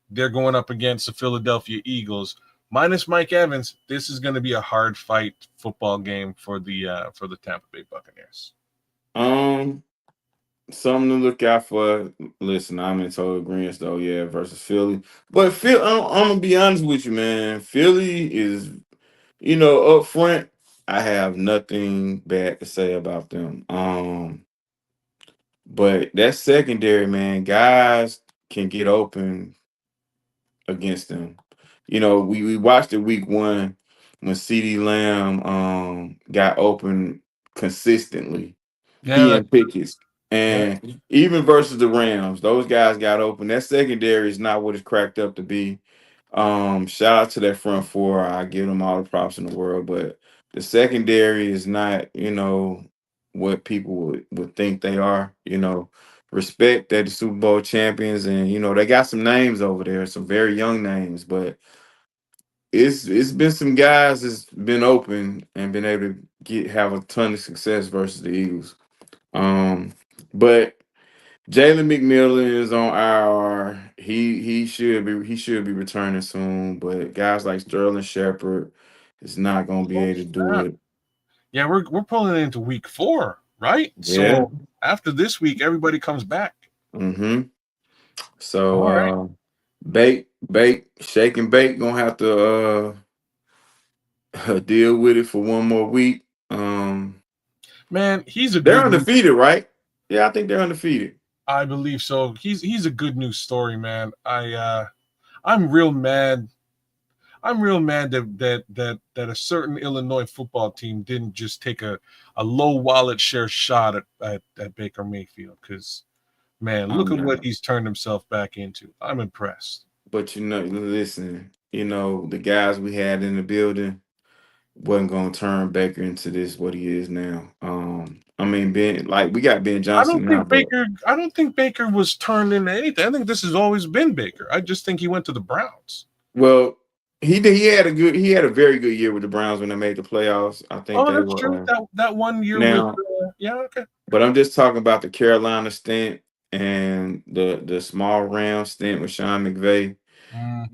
They're going up against the Philadelphia Eagles. Minus Mike Evans, this is going to be a hard fight football game for the Tampa Bay Buccaneers.
Something to look out for. Listen, I'm in total agreement though. Yeah, versus Philly, but Philly, I'm gonna be honest with you, man. Philly is, up front, I have nothing bad to say about them. But that secondary, man, guys can get open against them. We watched it week 1 when CeeDee Lamb got open consistently. He and Pickett. And even versus the Rams, those guys got open. That secondary is not what it's cracked up to be. Shout out to that front four. I give them all the props in the world, but the secondary is not, what people would think they are. Respect that the Super Bowl champions, and they got some names over there, some very young names, but it's been some guys that's been open and been able to have a ton of success versus the Eagles. But Jalen McMillan is on IR. He should be returning soon, but guys like Sterling Shepard is not going to be able to do it.
Yeah, we're pulling it into week 4, right?
Yeah.
So after this week, everybody comes back.
So bake, shake and bake gonna have to deal with it for one more week.
Man,
they're undefeated, right? Yeah, I think they're undefeated.
I believe so. He's a good news story, man. I'm real mad. I'm real mad that a certain Illinois football team didn't just take a low wallet share shot at Baker Mayfield, because man, look at what he's turned himself back into. I'm impressed.
But listen, the guys we had in the building, wasn't gonna turn Baker into this what he is now. I mean, we got Ben Johnson now, but
I don't think Baker was turned into anything. I think this has always been Baker. I just think he went to the Browns.
well, he had a very good year with the Browns when they made the playoffs. I think
Oh,
they
that's true.
were
That 1 year with
now,
yeah, okay.
but I'm just talking about the Carolina stint and the small round stint with Sean McVay.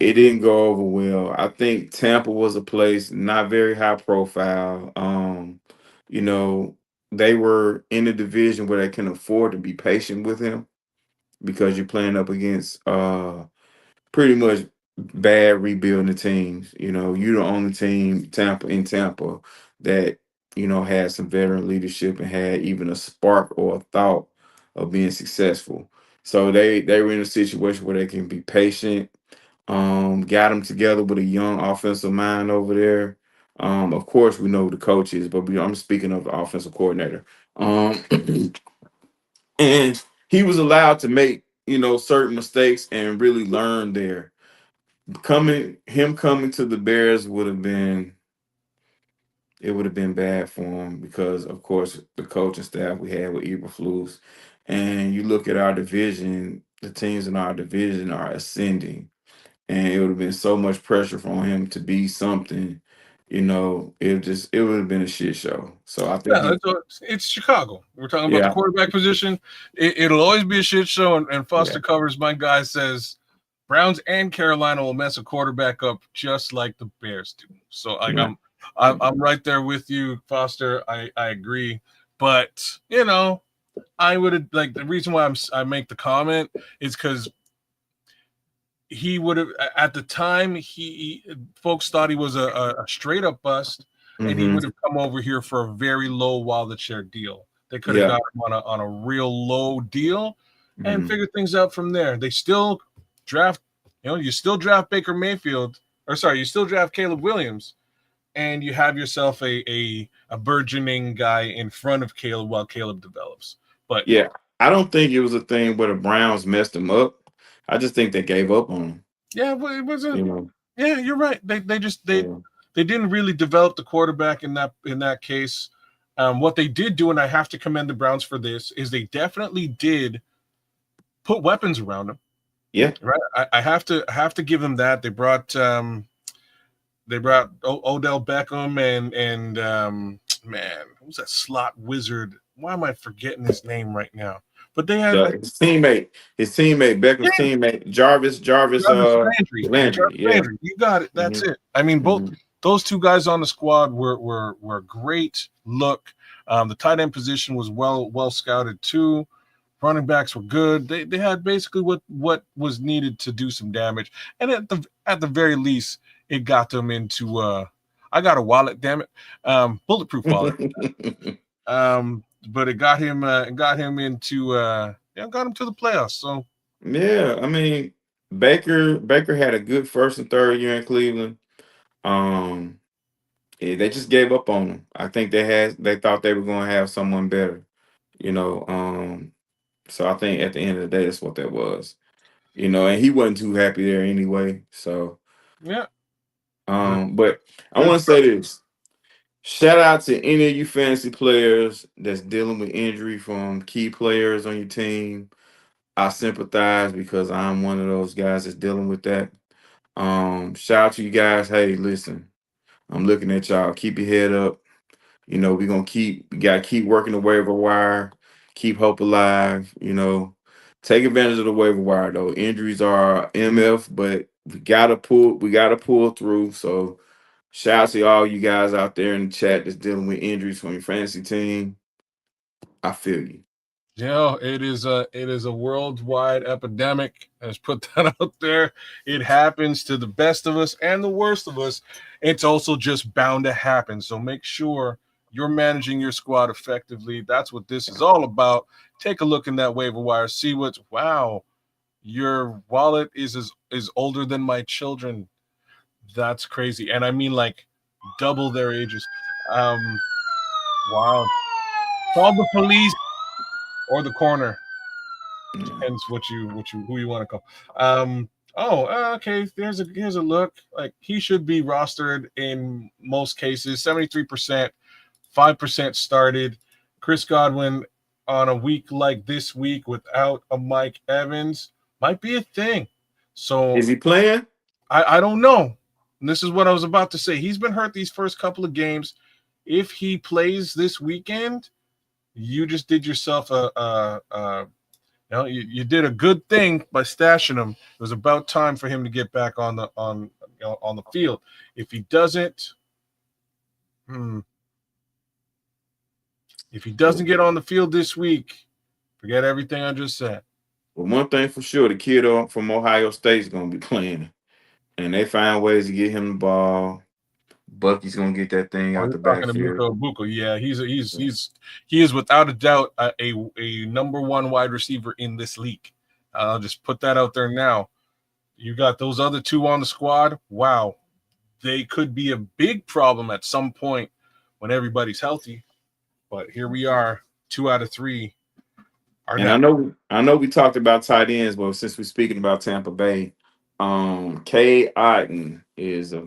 It
Mhm.
didn't go over well. I think Tampa was a place not very high profile. You know, they were in a division where they can afford to be patient with him because you're playing up against pretty much bad rebuilding teams. You know, you're the only team Tampa that, had some veteran leadership and had even a spark or a thought of being successful. So they were in a situation where they can be patient. Got them together with a young offensive mind over there. Of course, we know who the coach is, but I'm speaking of the offensive coordinator. Um, and he was allowed to make certain mistakes and really learn there. Coming to the Bears would have been bad for him because of course the coaching staff we had with Eberflus, and you look at our division, the teams in our division are ascending, and it would have been so much pressure for him to be something. It would have been a shit show. So I think
Yeah, it's Chicago. We're talking about the
yeah,
quarterback position. It'll always be a shit show. And
yeah,
Foster covers my guy says Browns and Carolina will mess a quarterback up just like the Bears do. So like
yeah.
I'm right there with you, Foster. I agree. But I would have like the reason why I make the comment is because he would have at the time folks thought he was a straight up bust, and he
Mm-hmm.
would have come over here for a very low wallet share deal. They could have
Yeah.
got him on a real low deal and
Mm-hmm.
figured things out from there. They still draft, you still draft Baker Mayfield, or sorry, you still draft Caleb Williams, and you have yourself a burgeoning guy in front of Caleb while Caleb develops. But
Yeah. I don't think it was a thing where the Browns messed him up. I just think they gave up on him.
yeah, but it
You
wasn't.
know.
Yeah, you're right. They just
Yeah.
they didn't really develop the quarterback in that case. What they did do, and I have to commend the Browns for this, is they definitely did put weapons around him.
Yeah.
Right, I have to give them that. They brought Odell Beckham and man, who's that slot wizard? Why am I forgetting his name right now? But they had
His teammate, Beckham's
yeah,
teammate, Jarvis
Jarvis Landry.
Landry.
Jarvis
Yeah.
Landry. You got it. That's
Mm-hmm.
it. I mean, both
Mm-hmm.
those two guys on the squad were great. Look, the tight end position was well scouted too. Running backs were good. They had basically what was needed to do some damage, and at the very least, it got them into. I got a wallet, damn it, bulletproof wallet. But it got him into got him to the playoffs. So
Yeah, I mean, Baker had a good first and third year in Cleveland. Um, they just gave up on him. I think they thought they were going to have someone better. You know, so I think at the end of the day, that's what that was. And he wasn't too happy there anyway. So,
yeah, but
but I
good
want to
stuff.
say this. Shout out to any of you fantasy players that's dealing with injury from key players on your team. I sympathize because I'm one of those guys that's dealing with that. Shout out to you guys. Hey, listen, I'm looking at y'all. Keep your head up. We gotta keep working the waiver wire, keep hope alive. Take advantage of the waiver wire though. Injuries are MF, but we gotta pull through. So shout out to all you guys out there in the chat that's dealing with injuries from your fantasy team. I feel you.
It is a worldwide epidemic. Let's put that out there. It happens to the best of us and the worst of us. It's also just bound to happen. So make sure you're managing your squad effectively. That's what this is all about. Take a look in that waiver wire. See what's wow. Your wallet is older than my children. That's crazy. And I mean like double their ages. Wow. Call the police or the coroner.
Yeah.
Depends who you want to call. Oh, okay. Here's a look. Like he should be rostered in most cases. 73%, 5% started. Chris Godwin on a week like this week without a Mike Evans might be a thing. So
Is he playing?
I don't know. And this is what I was about to say. He's been hurt these first couple of games. If he plays this weekend, you just did yourself you did a good thing by stashing him. It was about time for him to get back on the field. If he doesn't, get on the field this week, forget everything I just said.
Well, one thing for sure, the kid from Ohio State is going to be playing, and they find ways to get him the ball. Bucky's going to get that thing
Oh,
out
you're
the
talking to
backfield.
Miko Ibuka. Yeah, he is without a doubt a number one wide receiver in this league. I'll just put that out there now. You got those other two on the squad. Wow, they could be a big problem at some point when everybody's healthy. But here we are, 2 out of 3 are
And
now.
I know we talked about tight ends, but since we're speaking about Tampa Bay, K. Otten is he's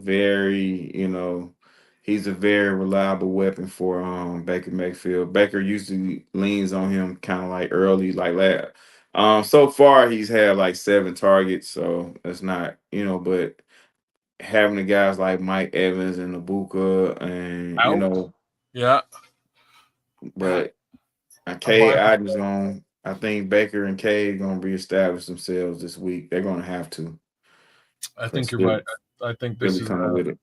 a very reliable weapon for Baker Mayfield. Baker usually leans on him kind of like early, like that. So far he's had like 7 targets, so that's not, but having the guys like Mike Evans and Ibuka and
Out. Yeah.
but
I'm
K.
buying.
Oden's going. I think Baker and K are going to reestablish themselves this week. They're going to have to
I think
because
you're right. I think
Philly coming with it.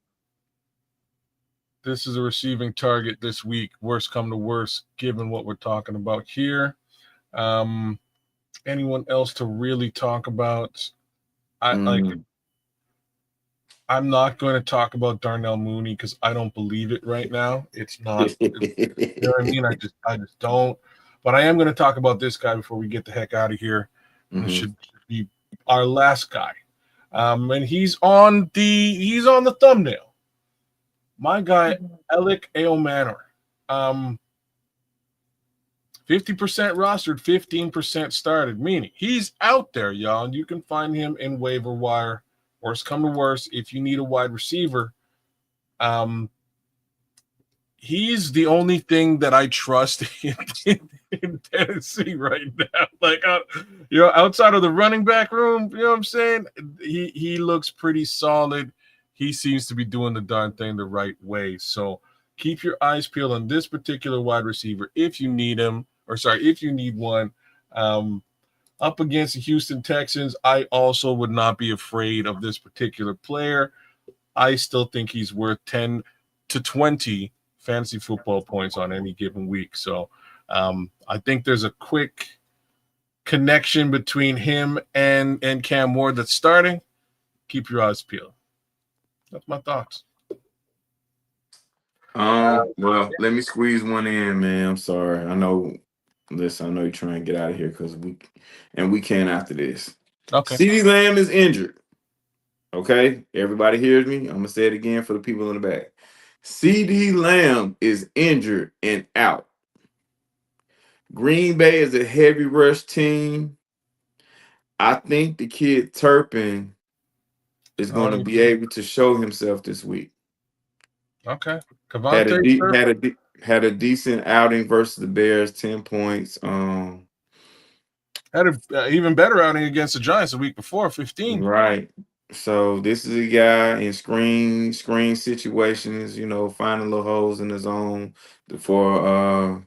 this is a receiving target this week. Worst come to worst, given what we're talking about here. Anyone else to really talk about? I'm not going to talk about Darnell Mooney because I don't believe it right now. It's not. You know what I mean? I just don't. But I am going to talk about this guy before we get the heck out of here.
Mm-hmm.
This should be our last guy. And he's on the thumbnail. My guy, Alec Aomanor. 50% rostered, 15% started, meaning he's out there, y'all. And you can find him in waiver wire. Worst come to worst, if you need a wide receiver, he's the only thing that I trust in Tennessee right now. Like, outside of the running back room, you know what I'm saying? He looks pretty solid. He seems to be doing the darn thing the right way. So keep your eyes peeled on this particular wide receiver if you need him, if you need one. Up against the Houston Texans, I also would not be afraid of this particular player. I still think he's worth 10 to 20 fantasy football points on any given week. So I think there's a quick connection between him and Cam Ward that's starting. Keep your eyes peeled. That's my thoughts.
Well, let me squeeze one in, man. I'm sorry. I know you're trying to get out of here because we can after this.
Okay.
CeeDee Lamb is injured. Okay, everybody hears me. I'm gonna say it again for the people in the back. CeeDee Lamb is injured and out. Green Bay is a heavy rush team. I think the kid Turpin is going to be able to show himself this week.
Okay.
Had a decent outing versus the Bears, 10 points.
Had an even better outing against the Giants the week before, 15.
Right. So this is a guy in screen situations, finding little holes in his zone for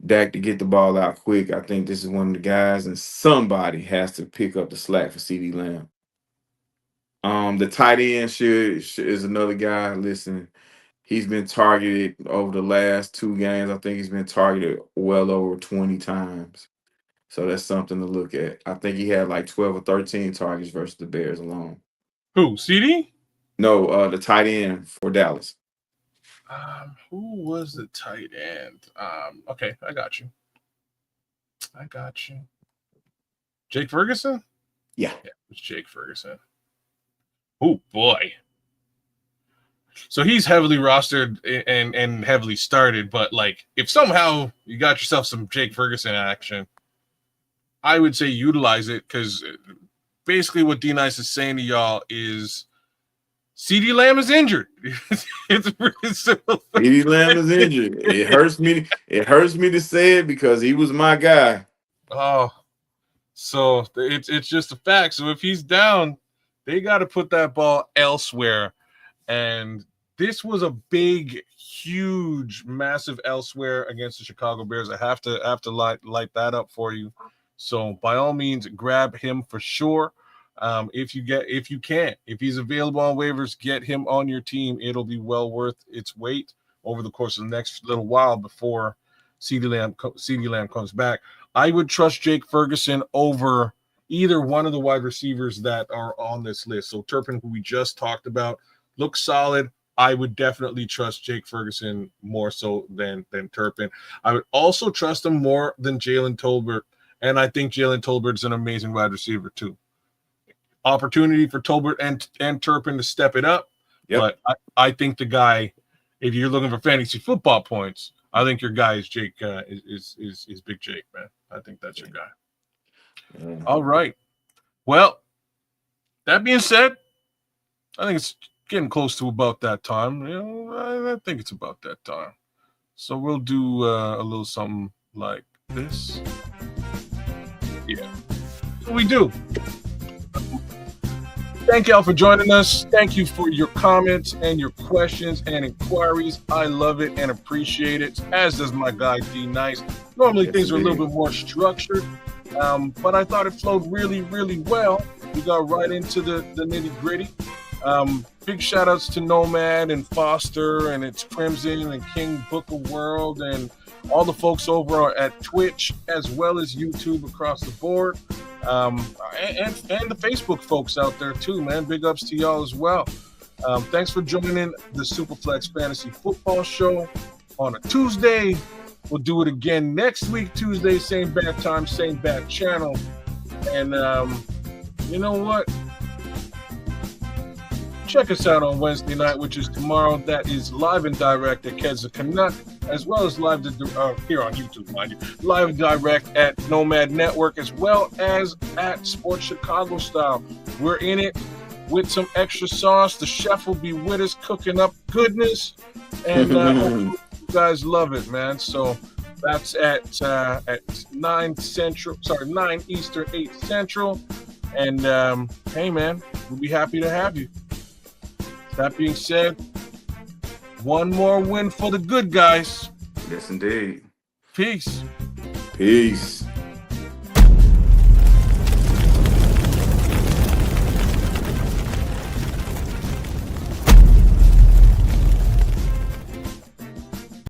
Dak to get the ball out quick. I think this is one of the guys, and somebody has to pick up the slack for CeeDee Lamb. The tight end is another guy. Listen, he's been targeted over the last 2 games. I think he's been targeted well over 20 times. So that's something to look at. I think he had like 12 or 13 targets versus the Bears alone.
Who? CD?
No, the tight end for Dallas.
Who was the tight end? Okay, I got you. Jake Ferguson?
Yeah,
it was Jake Ferguson. Oh boy. So he's heavily rostered and heavily started, but like if somehow you got yourself some Jake Ferguson action, I would say utilize it because basically what D-Nice is saying to y'all is CeeDee Lamb is injured. It's a really simple thing.
CeeDee Lamb is injured. It hurts me. It hurts me to say it because he was my guy.
Oh, so it's just a fact. So if he's down, they got to put that ball elsewhere. And this was a big, huge, massive elsewhere against the Chicago Bears. I have to light that up for you. So by all means, grab him for sure. If he's available on waivers, get him on your team. It'll be well worth its weight over the course of the next little while before CeeDee Lamb comes back. I would trust Jake Ferguson over either one of the wide receivers that are on this list. So Turpin, who we just talked about, looks solid. I would definitely trust Jake Ferguson more so than Turpin. I would also trust him more than Jalen Tolbert, and I think Jalen Tolbert's an amazing wide receiver too. Opportunity for Tolbert and Turpin to step it up. Yep. But I think the guy, if you're looking for fantasy football points, I think your guy is Jake. Is Big Jake, man. I think that's your guy. Mm-hmm. All right. Well, that being said, I think it's getting close to about that time. I think it's about that time. So we'll do a little something like this. Yeah. What we do. Thank y'all for joining us. Thank you for your comments and your questions and inquiries. I love it and appreciate it, as does my guy D-Nice. Normally things are a little bit more structured, but I thought it flowed really, really well. We got right into the nitty-gritty. Big shout-outs to Nomad and Foster and It's Crimson and King Booker World and all the folks over at Twitch as well as YouTube across the board. And the Facebook folks out there too, man. Big ups to y'all as well. Thanks for joining the Superflex Fantasy Football Show on a Tuesday. We'll do it again next week, Tuesday, same bad time, same bad channel. And you know what? Check us out on Wednesday night, which is tomorrow. That is live and direct at Kedza Canuck, as well as live here on YouTube, mind you. Live and direct at Nomad Network, as well as at Sports Chicago Style. We're in it with some extra sauce. The chef will be with us cooking up goodness, and you guys love it, man. So that's at 9 Eastern, 8 Central. And hey, man, we'll be happy to have you. That being said, one more win for the good guys.
Yes, indeed.
Peace.
Peace.